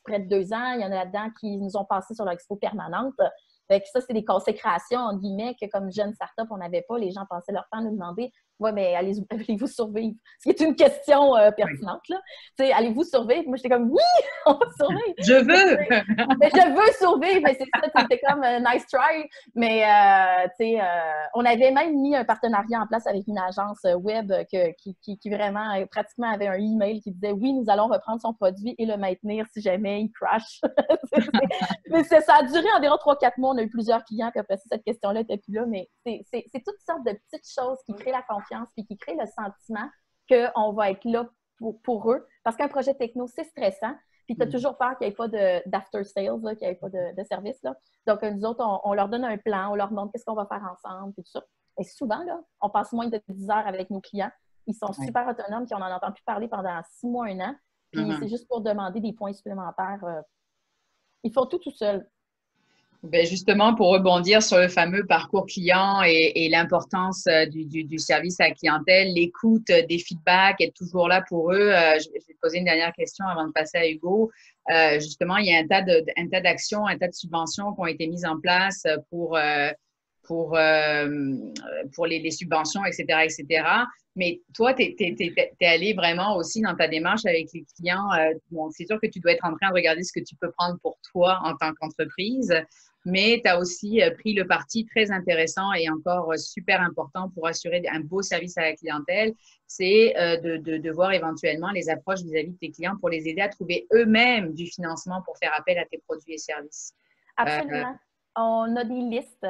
Speaker 3: près de 2 ans. Il y en a là-dedans qui nous ont passé sur leur expo permanente. Fait que ça, c'est des consécrations, entre guillemets, que comme jeune start-up, on n'avait pas. Les gens passaient leur temps à nous demander « Ouais, mais allez-vous survivre? » Ce qui est une question pertinente, là. Tu sais, allez-vous survivre? Moi, j'étais comme « Oui, on va survivre! »
Speaker 1: Je veux!
Speaker 3: Mais je veux survivre! Mais c'est ça, c'était comme nice try. Mais, tu sais, on avait même mis un partenariat en place avec une agence web qui vraiment, pratiquement avait un email qui disait « Oui, nous allons reprendre son produit et le maintenir si jamais il crash. » Mais ça a duré environ 3-4 mois. On a eu plusieurs clients, puis après ça, cette question-là n'était plus là. Mais c'est toutes sortes de petites choses qui créent la confiance puis qui créent le sentiment qu'on va être là pour eux. Parce qu'un projet techno, c'est stressant. Puis tu as toujours peur qu'il n'y ait pas d'after-sales, qu'il n'y ait pas de service. Là. Donc, nous autres, on leur donne un plan, on leur montre qu'est-ce qu'on va faire ensemble, puis tout ça. Et souvent, là, on passe moins de 10 heures avec nos clients. Ils sont super autonomes, puis on n'en entend plus parler pendant 6 mois, 1 an. Puis c'est juste pour demander des points supplémentaires. Ils font tout seuls.
Speaker 1: Ben justement, pour rebondir sur le fameux parcours client et l'importance du service à la clientèle, l'écoute des feedbacks, être toujours là pour eux. Je vais te poser une dernière question avant de passer à Hugo. Justement, il y a un tas d'actions, un tas de subventions qui ont été mises en place pour les subventions, etc., etc. Mais toi, tu es allé vraiment aussi dans ta démarche avec les clients. Bon, c'est sûr que tu dois être en train de regarder ce que tu peux prendre pour toi en tant qu'entreprise, mais tu as aussi pris le parti très intéressant et encore super important pour assurer un beau service à la clientèle, c'est de voir éventuellement les approches vis-à-vis de tes clients pour les aider à trouver eux-mêmes du financement pour faire appel à tes produits et services.
Speaker 3: Absolument. On a des listes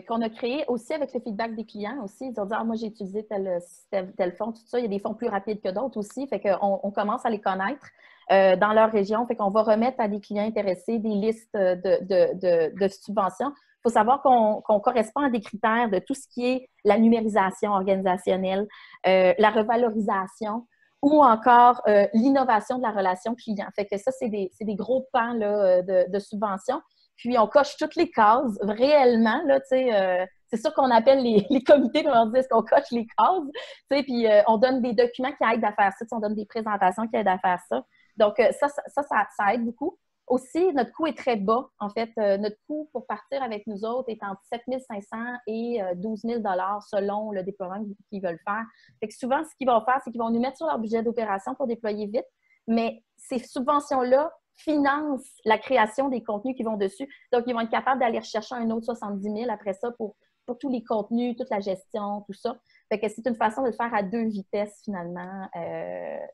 Speaker 3: qu'on a créées aussi avec le feedback des clients aussi. Ils ont dit, moi, j'ai utilisé tel fonds, tout ça. Il y a des fonds plus rapides que d'autres aussi. Fait qu'on commence à les connaître dans leur région. Fait qu'on va remettre à des clients intéressés des listes de subventions. Il faut savoir qu'on correspond à des critères de tout ce qui est la numérisation organisationnelle, la revalorisation ou encore l'innovation de la relation client. Fait que ça, c'est des gros pans là, de subventions. Puis, on coche toutes les cases, réellement, là, tu sais, c'est ça qu'on appelle les comités, on leur dit, est-ce qu'on coche les cases, tu sais, puis on donne des documents qui aident à faire ça, on donne des présentations qui aident à faire ça. Donc, ça aide beaucoup. Aussi, notre coût est très bas, en fait. Notre coût pour partir avec nous autres est entre 7 500 et 12 000 selon le déploiement qu'ils veulent faire. Fait que souvent, ce qu'ils vont faire, c'est qu'ils vont nous mettre sur leur budget d'opération pour déployer vite, mais ces subventions-là financent la création des contenus qui vont dessus. Donc, ils vont être capables d'aller rechercher un autre 70 000 après ça pour pas tous les contenus, toute la gestion, tout ça. Fait que c'est une façon de le faire à 2 vitesses, finalement.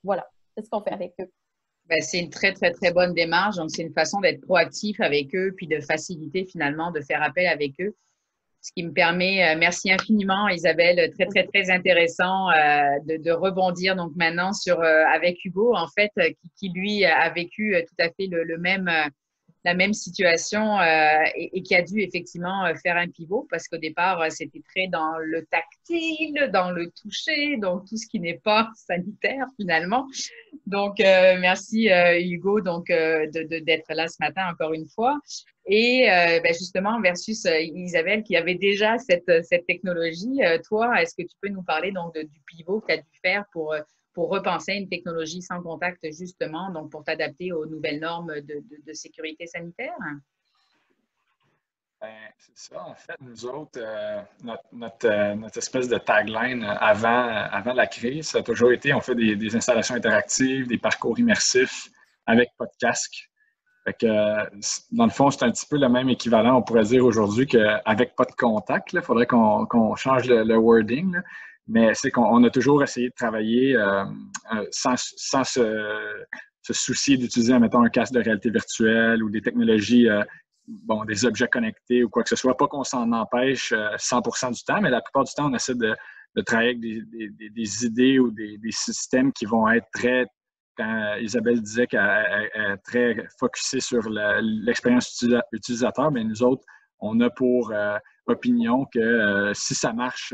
Speaker 3: Voilà, c'est ce qu'on fait avec eux.
Speaker 1: Ben, c'est une très, très, très bonne démarche. Donc, c'est une façon d'être proactif avec eux, puis de faciliter finalement, de faire appel avec eux. Ce qui me permet, merci infiniment Isabelle, très, très, très intéressant de rebondir donc maintenant sur, avec Hugo, en fait, qui lui a vécu tout à fait le même, la même situation et qui a dû effectivement faire un pivot parce qu'au départ, c'était très dans le tactile, dans le toucher, donc tout ce qui n'est pas sanitaire finalement. Donc, merci Hugo donc, d'être là ce matin encore une fois. Et ben justement, versus Isabelle qui avait déjà cette technologie, toi, est-ce que tu peux nous parler donc du pivot que tu as dû faire pour repenser une technologie sans contact, justement, donc pour t'adapter aux nouvelles normes de sécurité sanitaire?
Speaker 4: Ben, c'est ça, en fait, nous autres, notre espèce de tagline avant la crise, ça a toujours été, on fait des installations interactives, des parcours immersifs avec pas de casque. Fait que, dans le fond, c'est un petit peu le même équivalent, on pourrait dire aujourd'hui qu'avec pas de contact. Il faudrait qu'on change le wording, là. Mais c'est qu'on a toujours essayé de travailler sans se soucier d'utiliser, mettons, un casque de réalité virtuelle ou des technologies, des objets connectés ou quoi que ce soit. Pas qu'on s'en empêche 100% du temps, mais la plupart du temps, on essaie de travailler avec des idées ou des systèmes qui vont être très... Quand Isabelle disait qu'elle est très focusée sur l'expérience utilisateur, bien, nous autres, on a pour opinion que si ça marche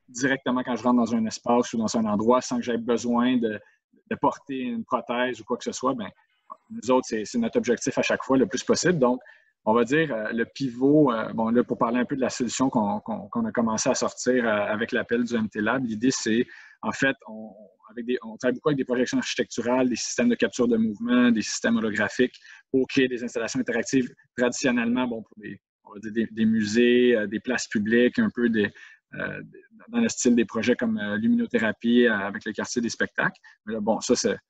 Speaker 4: directement quand je rentre dans un espace ou dans un endroit sans que j'aie besoin de porter une prothèse ou quoi que ce soit, bien, nous autres, c'est notre objectif à chaque fois le plus possible. Donc, on va dire le pivot, là, pour parler un peu de la solution qu'on a commencé à sortir avec l'appel du MT Lab, l'idée, c'est, en fait, on travaille beaucoup avec des projections architecturales, des systèmes de capture de mouvement, des systèmes holographiques pour créer des installations interactives traditionnellement, pour on va dire des musées, des places publiques, un peu dans le style des projets comme luminothérapie avec le quartier des spectacles. Mais là,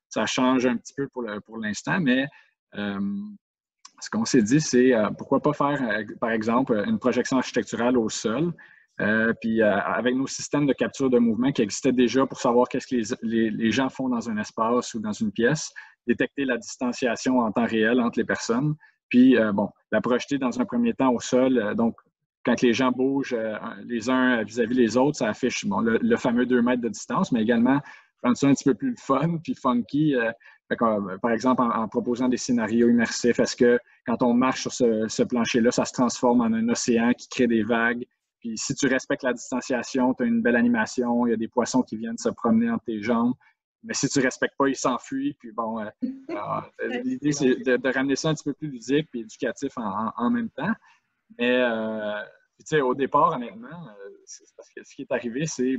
Speaker 4: ça change un petit peu pour l'instant, mais ce qu'on s'est dit, c'est pourquoi pas faire, par exemple, une projection architecturale au sol, puis avec nos systèmes de capture de mouvement qui existaient déjà pour savoir qu'est-ce que les gens font dans un espace ou dans une pièce, détecter la distanciation en temps réel entre les personnes, puis la projeter dans un premier temps au sol. Donc, quand les gens bougent les uns vis-à-vis les autres, ça affiche le fameux 2 mètres de distance, mais également rendre ça un petit peu plus fun puis funky. Par exemple, en proposant des scénarios immersifs, est-ce que quand on marche sur ce plancher-là, ça se transforme en un océan qui crée des vagues? Puis si tu respectes la distanciation, tu as une belle animation, il y a des poissons qui viennent se promener entre tes jambes. Mais si tu ne respectes pas, ils s'enfuient. Puis l'idée, c'est de ramener ça un petit peu plus ludique et éducatif en même temps. Mais au départ, honnêtement, parce que ce qui est arrivé, c'est,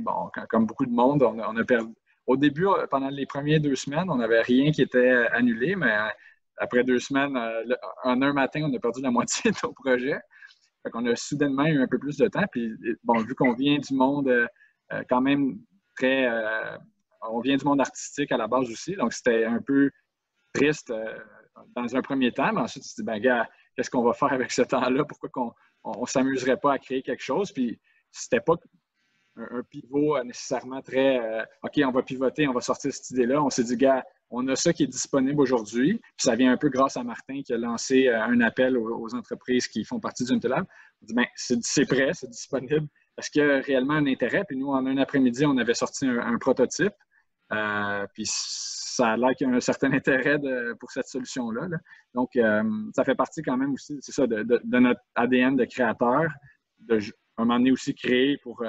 Speaker 4: comme beaucoup de monde, on a perdu. Au début, pendant les premières 2 semaines, on n'avait rien qui était annulé, mais après 2 semaines, en un matin, on a perdu la moitié de nos projets. Fait qu'on a soudainement eu un peu plus de temps. Puis, vu qu'on vient du monde quand même très... on vient du monde artistique à la base aussi, donc c'était un peu triste dans un premier temps, mais ensuite, tu te dis, gars, qu'est-ce qu'on va faire avec ce temps-là? Pourquoi on ne s'amuserait pas à créer quelque chose? Puis, c'était pas un pivot nécessairement très OK, on va pivoter, on va sortir cette idée-là. On s'est dit, gars, on a ça qui est disponible aujourd'hui. Puis ça vient un peu grâce à Martin qui a lancé un appel aux entreprises qui font partie du MT Lab. On dit, c'est prêt, c'est disponible. Est-ce qu'il y a réellement un intérêt? Puis nous, en un après-midi, on avait sorti un prototype. Puis ça a l'air qu'il y a un certain intérêt pour cette solution-là. Là. Donc, ça fait partie quand même aussi, c'est ça, de notre ADN de créateur, à un moment donné aussi créer pour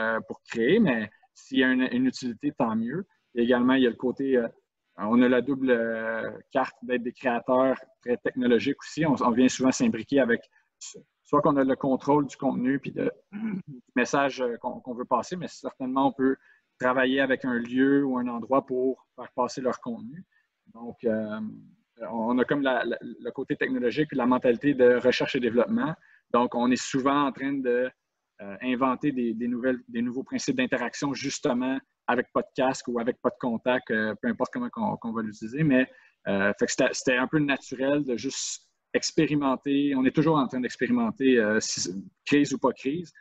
Speaker 4: créer, mais s'il y a une utilité, tant mieux. Et également, il y a le côté, on a la double carte d'être des créateurs très technologiques aussi. On vient souvent s'imbriquer avec, soit qu'on a le contrôle du contenu puis du message qu'on veut passer, mais certainement, on peut travailler avec un lieu ou un endroit pour faire passer leur contenu. Donc, on a comme le côté technologique et la mentalité de recherche et développement. Donc, on est souvent en train de inventer des nouveaux principes d'interaction justement avec pas de casque ou avec pas de contact, peu importe comment qu'on va l'utiliser. Mais c'était un peu naturel de juste expérimenter. On est toujours en train d'expérimenter, crise ou pas crise.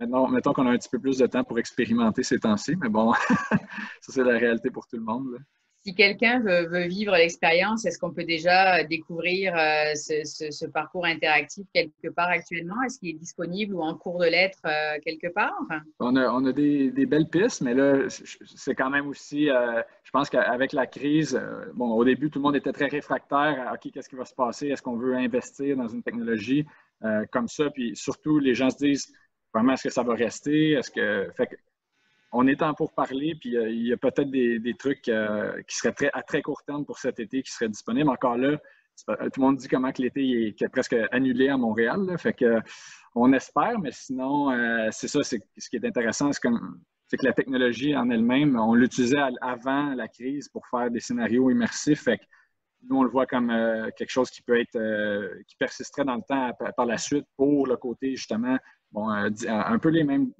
Speaker 4: Maintenant, mettons qu'on a un petit peu plus de temps pour expérimenter ces temps-ci, mais bon, ça, c'est la réalité pour tout le monde, là.
Speaker 1: Si quelqu'un veut vivre l'expérience, est-ce qu'on peut déjà découvrir ce parcours interactif quelque part actuellement? Est-ce qu'il est disponible ou en cours de l'être quelque part?
Speaker 4: On a des belles pistes, mais là, c'est quand même aussi, je pense qu'avec la crise, bon, au début, tout le monde était très réfractaire à OK, qu'est-ce qui va se passer? Est-ce qu'on veut investir dans une technologie comme ça? Puis surtout, les gens se disent, vraiment, est-ce que ça va rester? Fait que, on est en pourparlers, puis il y a peut-être des trucs qui seraient à très court terme pour cet été qui seraient disponibles. Encore là, tout le monde dit comment que l'été est presque annulé à Montréal, là. Fait que on espère, mais sinon, c'est ça, ce qui est intéressant, c'est que la technologie en elle-même, on l'utilisait avant la crise pour faire des scénarios immersifs. Fait que nous, on le voit comme quelque chose qui peut être, qui persisterait dans le temps par la suite pour le côté, justement, bon, un peu les mêmes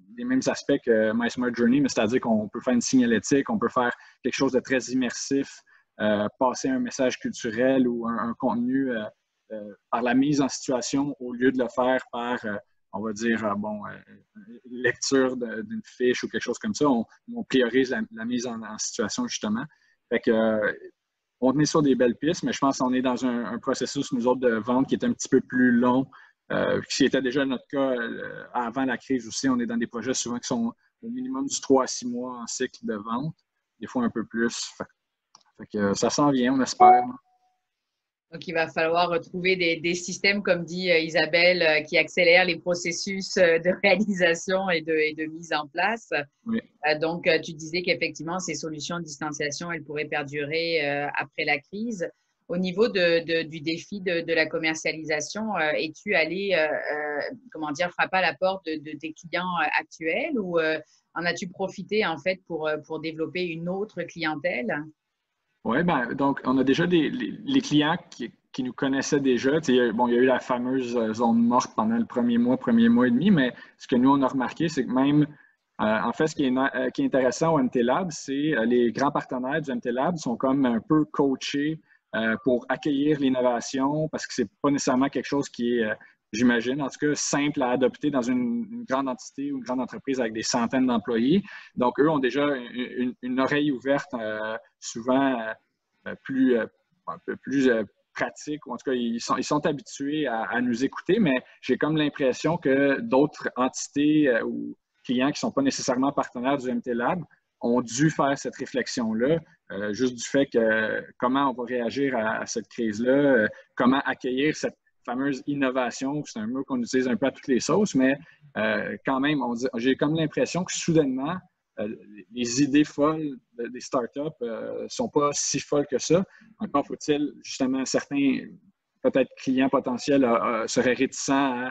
Speaker 4: aspects que My Smart Journey, mais c'est-à-dire qu'on peut faire une signalétique, on peut faire quelque chose de très immersif, passer un message culturel ou un contenu par la mise en situation au lieu de le faire par, on va dire, lecture d'une fiche ou quelque chose comme ça. On priorise la mise en situation, justement. Fait que, on est sur des belles pistes, mais je pense qu'on est dans un processus, nous autres, de vente qui est un petit peu plus long. Ce qui était déjà notre cas avant la crise aussi. On est dans des projets souvent qui sont au minimum du 3 à 6 mois en cycle de vente, des fois un peu plus. Fait que ça s'en vient, on espère.
Speaker 1: Donc, il va falloir retrouver des systèmes, comme dit Isabelle, qui accélèrent les processus de réalisation et de mise en place.
Speaker 4: Oui.
Speaker 1: Donc, tu disais qu'effectivement, ces solutions de distanciation, elles pourraient perdurer après la crise. Au niveau du défi de la commercialisation, es-tu allé, comment dire, frapper à la porte de tes clients actuels ou en as-tu profité en fait pour développer une autre clientèle?
Speaker 4: Oui, ben, donc on a déjà les clients qui nous connaissaient déjà. Bon, il y a eu la fameuse zone morte pendant le premier mois et demi, mais ce que nous, on a remarqué, c'est que même, en fait, ce qui est intéressant au MT Lab, c'est les grands partenaires du MT Lab sont comme un peu coachés pour accueillir l'innovation parce que c'est pas nécessairement quelque chose qui est, j'imagine, en tout cas, simple à adopter dans une grande entité ou une grande entreprise avec des centaines d'employés. Donc, eux ont déjà une oreille ouverte, souvent un peu plus pratique, ou en tout cas, ils sont habitués à nous écouter, mais j'ai comme l'impression que d'autres entités ou clients qui ne sont pas nécessairement partenaires du MT Lab ont dû faire cette réflexion-là, juste du fait que comment on va réagir à cette crise-là, comment accueillir cette fameuse innovation, c'est un mot qu'on utilise un peu à toutes les sauces, mais quand même, j'ai comme l'impression que soudainement, les idées folles des startups ne sont pas si folles que ça. Encore faut-il, justement, certains, peut-être clients potentiels seraient réticents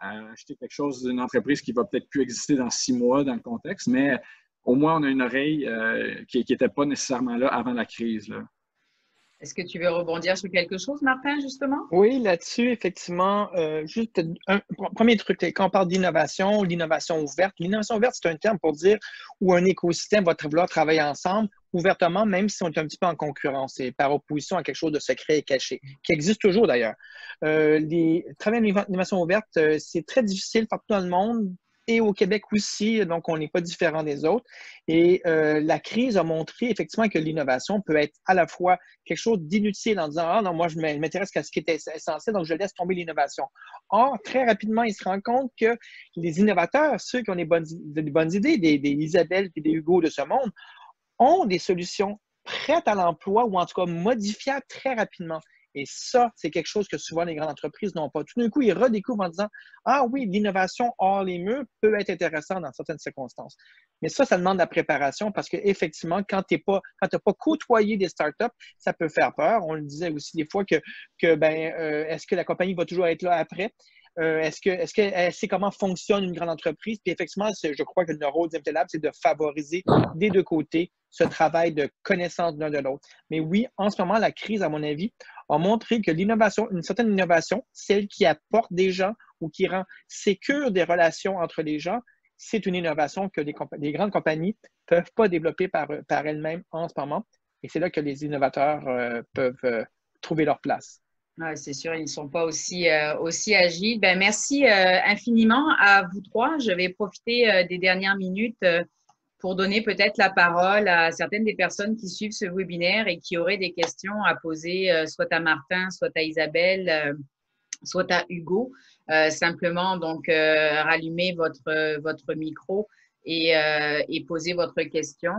Speaker 4: à acheter quelque chose d'une entreprise qui va peut-être plus exister dans 6 mois dans le contexte, mais au moins, on a une oreille qui n'était pas nécessairement là avant la crise, là.
Speaker 1: Est-ce que tu veux rebondir sur quelque chose, Martin, justement?
Speaker 2: Oui, là-dessus, effectivement, juste un premier truc, quand on parle d'innovation, l'innovation ouverte, c'est un terme pour dire où un écosystème va vouloir travailler ensemble ouvertement, même si on est un petit peu en concurrence et par opposition à quelque chose de secret et caché, qui existe toujours d'ailleurs. Travailler en innovation ouverte, c'est très difficile partout dans le monde. Et au Québec aussi, donc on n'est pas différent des autres. Et la crise a montré effectivement que l'innovation peut être à la fois quelque chose d'inutile en disant « Ah non, moi je m'intéresse qu'à ce qui est essentiel, donc je laisse tomber l'innovation ». Or, très rapidement, il se rend compte que les innovateurs, ceux qui ont des bonnes idées, des Isabelle et des Hugo de ce monde, ont des solutions prêtes à l'emploi ou en tout cas modifiables très rapidement. Et ça, c'est quelque chose que souvent les grandes entreprises n'ont pas. Tout d'un coup, ils redécouvrent en disant « Ah oui, l'innovation hors les murs peut être intéressante dans certaines circonstances. » Mais ça demande de la préparation parce qu'effectivement, quand tu n'as pas côtoyé des startups, ça peut faire peur. On le disait aussi des fois est-ce que la compagnie va toujours être là après? Est-ce qu'elle sait comment fonctionne une grande entreprise? Puis effectivement, je crois que le rôle du MT Lab, c'est de favoriser des deux côtés ce travail de connaissance l'un de l'autre. Mais oui, en ce moment, la crise, à mon avis, a montré que l'innovation, une certaine innovation, celle qui apporte des gens ou qui rend sécure des relations entre les gens, c'est une innovation que les grandes compagnies ne peuvent pas développer par elles-mêmes en ce moment. Et c'est là que les innovateurs peuvent trouver leur place.
Speaker 1: Ouais, c'est sûr, ils ne sont pas aussi agiles. Ben, merci infiniment à vous trois. Je vais profiter des dernières minutes pour donner peut-être la parole à certaines des personnes qui suivent ce webinaire et qui auraient des questions à poser soit à Martin, soit à Isabelle, soit à Hugo. Simplement, donc, rallumez votre micro et posez votre question.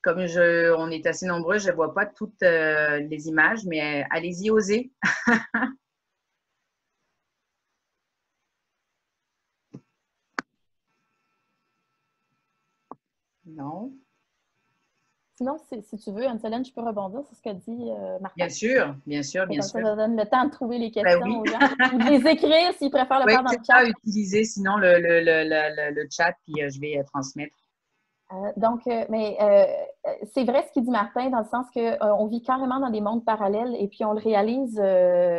Speaker 1: Comme on est assez nombreux, je ne vois pas toutes les images, mais allez-y, osez. Non.
Speaker 3: Sinon, si tu veux, Anne-Solène, je peux rebondir sur ce qu'a dit Martin.
Speaker 1: Bien sûr, bien sûr, bien
Speaker 3: Comme
Speaker 1: sûr.
Speaker 3: ça donne le temps de trouver les
Speaker 1: Ben
Speaker 3: questions
Speaker 1: oui.
Speaker 3: aux gens ou de les écrire s'ils préfèrent le
Speaker 1: Oui,
Speaker 3: faire dans
Speaker 1: c'est
Speaker 3: le
Speaker 1: ça,
Speaker 3: chat.
Speaker 1: utiliser sinon le chat, puis je vais transmettre.
Speaker 3: C'est vrai ce qu'il dit Martin, dans le sens qu'on vit carrément dans des mondes parallèles et puis on le réalise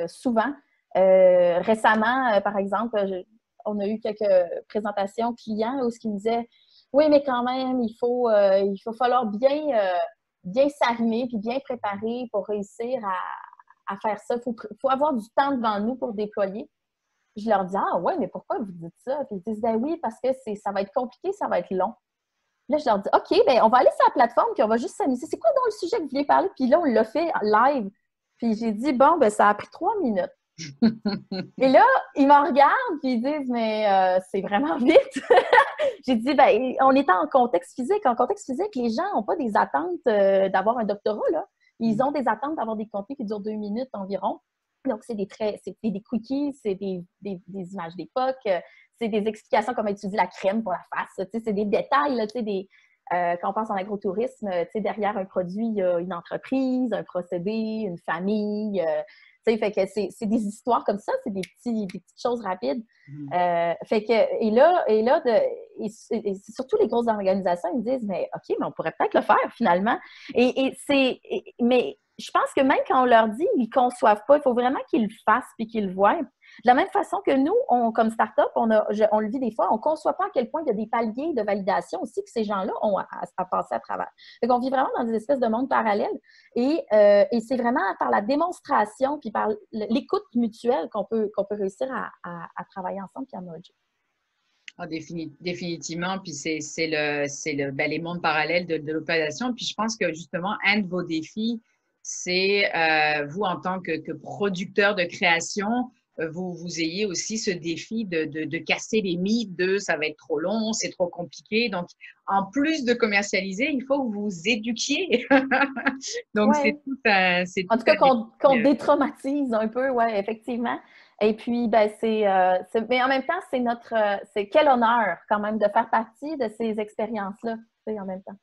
Speaker 3: souvent. Récemment, par exemple, on a eu quelques présentations clients où ce qu'ils me disaient oui, mais quand même, il faut falloir bien s'arrimer puis bien préparer pour réussir à faire ça. Il faut avoir du temps devant nous pour déployer. Je leur dis ah ouais, mais pourquoi vous dites ça? Puis ils disent ben oui, parce que ça va être compliqué, ça va être long. Là, je leur dis, OK, ben, on va aller sur la plateforme, puis on va juste s'amuser. C'est quoi donc le sujet que vous vouliez parler? Puis là, on l'a fait live. Puis j'ai dit, bon, ben, ça a pris 3 minutes. Et là, ils me regardent, puis ils disent, mais c'est vraiment vite. J'ai dit, ben, on est en contexte physique. En contexte physique, les gens n'ont pas des attentes d'avoir un doctorat, là. Ils ont des attentes d'avoir des contenus qui durent 2 minutes environ. Donc, c'est des cookies, c'est des images d'époque, c'est des explications comment utiliser la crème pour la face. C'est des détails, là, quand on pense en agrotourisme, derrière un produit, il y a une entreprise, un procédé, une famille. Fait que c'est des histoires comme ça, c'est des petites choses rapides. Et surtout les grosses organisations, ils me disent, mais OK, mais on pourrait peut-être le faire finalement. Mais je pense que même quand on leur dit, ils ne conçoivent pas. Il faut vraiment qu'ils le fassent puis qu'ils le voient. De la même façon que nous, comme start-up, on le vit des fois, on ne conçoit pas à quel point il y a des paliers de validation aussi que ces gens-là ont à passer à travers. Donc, on vit vraiment dans des espèces de mondes parallèles et c'est vraiment par la démonstration puis par l'écoute mutuelle qu'on peut réussir à travailler ensemble et à merger.
Speaker 1: Ah, définitivement, puis c'est les mondes parallèles de l'opération. Puis je pense que justement, un de vos défis, c'est vous, en tant que producteur de création, vous ayez aussi ce défi de casser les mythes de ça va être trop long, c'est trop compliqué. Donc, en plus de commercialiser, il faut que vous éduquiez. Donc,
Speaker 3: ouais.
Speaker 1: c'est
Speaker 3: en tout cas, qu'on détraumatise un peu, oui, effectivement. Et puis, ben, mais en même temps, c'est quel honneur quand même de faire partie de ces expériences-là, en même temps.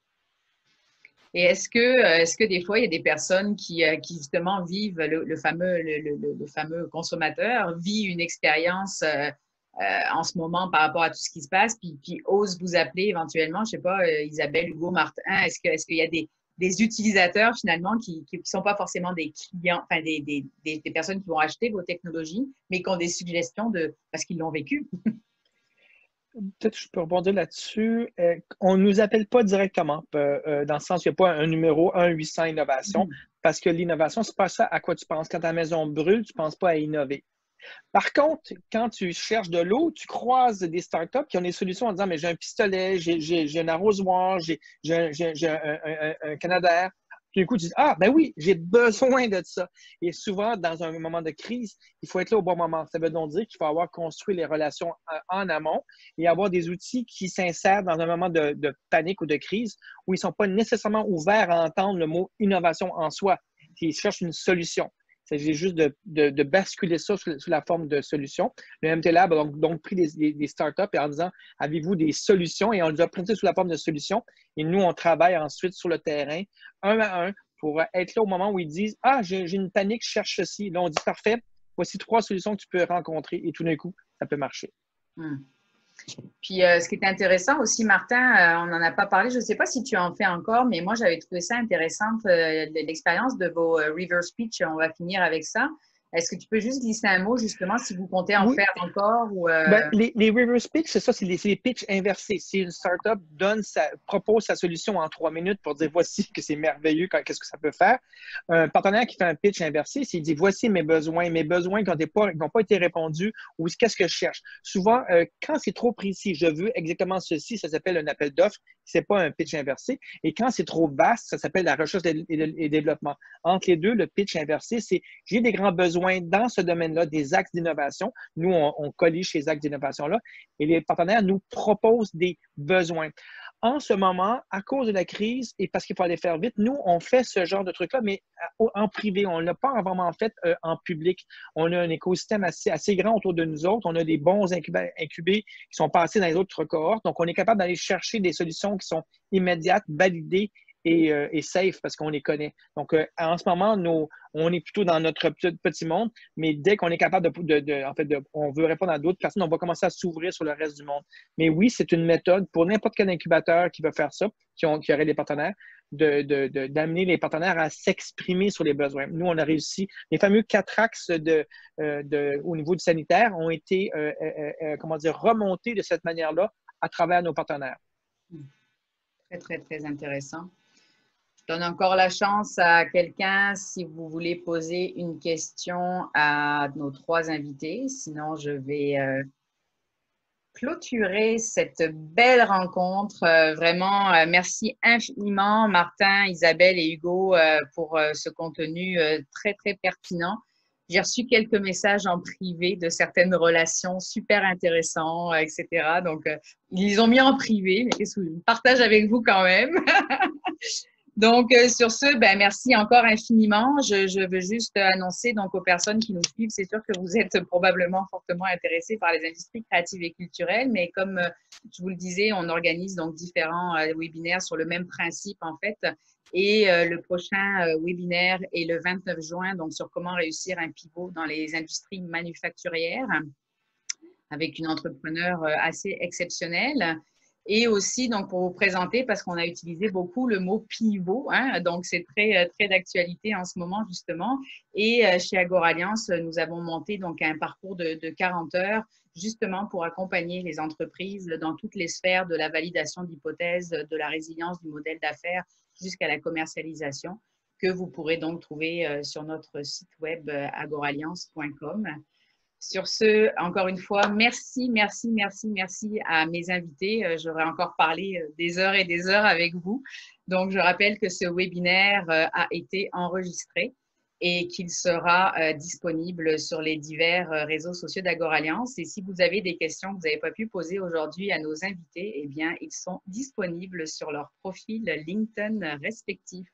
Speaker 1: Et est-ce que des fois, il y a des personnes qui justement vivent le fameux consommateur, vit une expérience en ce moment par rapport à tout ce qui se passe, puis ose vous appeler éventuellement, je ne sais pas, Isabelle, Hugo, Martin, est-ce qu'il y a des utilisateurs finalement qui ne sont pas forcément des clients, enfin des personnes qui vont acheter vos technologies, mais qui ont des suggestions parce qu'ils l'ont vécu?
Speaker 2: Peut-être que je peux rebondir là-dessus. On ne nous appelle pas directement, dans le sens qu'il n'y a pas un numéro 1-800 innovation, parce que l'innovation, c'est pas ça à quoi tu penses. Quand ta maison brûle, tu ne penses pas à innover. Par contre, quand tu cherches de l'eau, tu croises des startups qui ont des solutions en disant, mais j'ai un pistolet, j'ai un arrosoir, j'ai un canadair. Tout d'un coup, tu dis, ah, ben oui, j'ai besoin de ça. Et souvent, dans un moment de crise, il faut être là au bon moment. Ça veut donc dire qu'il faut avoir construit les relations en amont et avoir des outils qui s'insèrent dans un moment de panique ou de crise où ils ne sont pas nécessairement ouverts à entendre le mot innovation en soi. Ils cherchent une solution. Il s'agit juste de basculer ça sous la forme de solution. Le MT Lab a donc pris des startups et en disant, avez-vous des solutions? Et on les a présenté sous la forme de solutions. Et nous, on travaille ensuite sur le terrain, un à un, pour être là au moment où ils disent, ah, j'ai une panique, je cherche ceci. Là, on dit, parfait, voici 3 solutions que tu peux rencontrer. Et tout d'un coup, ça peut marcher.
Speaker 1: Puis, ce qui est intéressant aussi, Martin, on n'en a pas parlé, je ne sais pas si tu en fais encore, mais moi, j'avais trouvé ça intéressant, l'expérience de vos reverse pitch. On va finir avec ça. Est-ce que tu peux juste glisser un mot, justement, si vous comptez en
Speaker 2: Oui.
Speaker 1: faire encore? Ou,
Speaker 2: Ben, les reverse pitch, c'est ça, c'est les pitchs inversés. Si une startup propose sa solution en 3 minutes pour dire voici que c'est merveilleux, qu'est-ce que ça peut faire. Un partenaire qui fait un pitch inversé, s'il dit voici mes besoins qui n'ont pas été répondus ou qu'est-ce que je cherche. Souvent, quand c'est trop précis, je veux exactement ceci, ça s'appelle un appel d'offres, c'est pas un pitch inversé. Et quand c'est trop vaste, ça s'appelle la recherche et développement. Entre les deux, le pitch inversé, c'est j'ai des grands besoins dans ce domaine-là, des axes d'innovation. Nous, on collige ces axes d'innovation-là et les partenaires nous proposent des besoins. En ce moment, à cause de la crise et parce qu'il faut aller faire vite, nous, on fait ce genre de truc-là, mais en privé. On ne l'a pas vraiment fait en public. On a un écosystème assez grand autour de nous autres. On a des bons incubés qui sont passés dans les autres cohortes. Donc, on est capable d'aller chercher des solutions qui sont immédiates, validées et safe parce qu'on les connaît. Donc, en ce moment, on est plutôt dans notre petit monde, mais dès qu'on est capable on veut répondre à d'autres personnes, on va commencer à s'ouvrir sur le reste du monde. Mais oui, c'est une méthode pour n'importe quel incubateur qui veut faire ça, qui aurait des partenaires, d'amener les partenaires à s'exprimer sur les besoins. Nous, on a réussi. Les fameux 4 axes au niveau du sanitaire ont été, remontés de cette manière-là à travers nos partenaires.
Speaker 1: Très, très, très intéressant. Je donne encore la chance à quelqu'un si vous voulez poser une question à nos 3 invités. Sinon, je vais clôturer cette belle rencontre. Vraiment, merci infiniment, Martin, Isabelle et Hugo, pour ce contenu très, très pertinent. J'ai reçu quelques messages en privé de certaines relations super intéressants, etc. Donc, ils les ont mis en privé, mais je partage avec vous quand même. Donc, sur ce, ben, merci encore infiniment. Je veux juste annoncer donc aux personnes qui nous suivent, c'est sûr que vous êtes probablement fortement intéressés par les industries créatives et culturelles, mais comme je vous le disais, on organise donc différents webinaires sur le même principe en fait. Et le prochain webinaire est le 29 juin, donc sur comment réussir un pivot dans les industries manufacturières avec une entrepreneure assez exceptionnelle. Et aussi, donc, pour vous présenter, parce qu'on a utilisé beaucoup le mot pivot, hein, donc c'est très, très d'actualité en ce moment, justement. Et chez Agoralliance, nous avons monté donc un parcours de 40 heures, justement pour accompagner les entreprises dans toutes les sphères de la validation d'hypothèses, de la résilience du modèle d'affaires jusqu'à la commercialisation, que vous pourrez donc trouver sur notre site web agoralliance.com. Sur ce, encore une fois, merci, merci, merci, merci à mes invités. J'aurais encore parlé des heures et des heures avec vous. Donc, je rappelle que ce webinaire a été enregistré et qu'il sera disponible sur les divers réseaux sociaux d'Agoralliance. Et si vous avez des questions que vous n'avez pas pu poser aujourd'hui à nos invités, eh bien, ils sont disponibles sur leur profil LinkedIn respectif.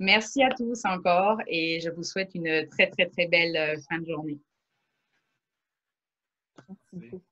Speaker 1: Merci à tous encore et je vous souhaite une très, très, très belle fin de journée.
Speaker 3: Merci beaucoup.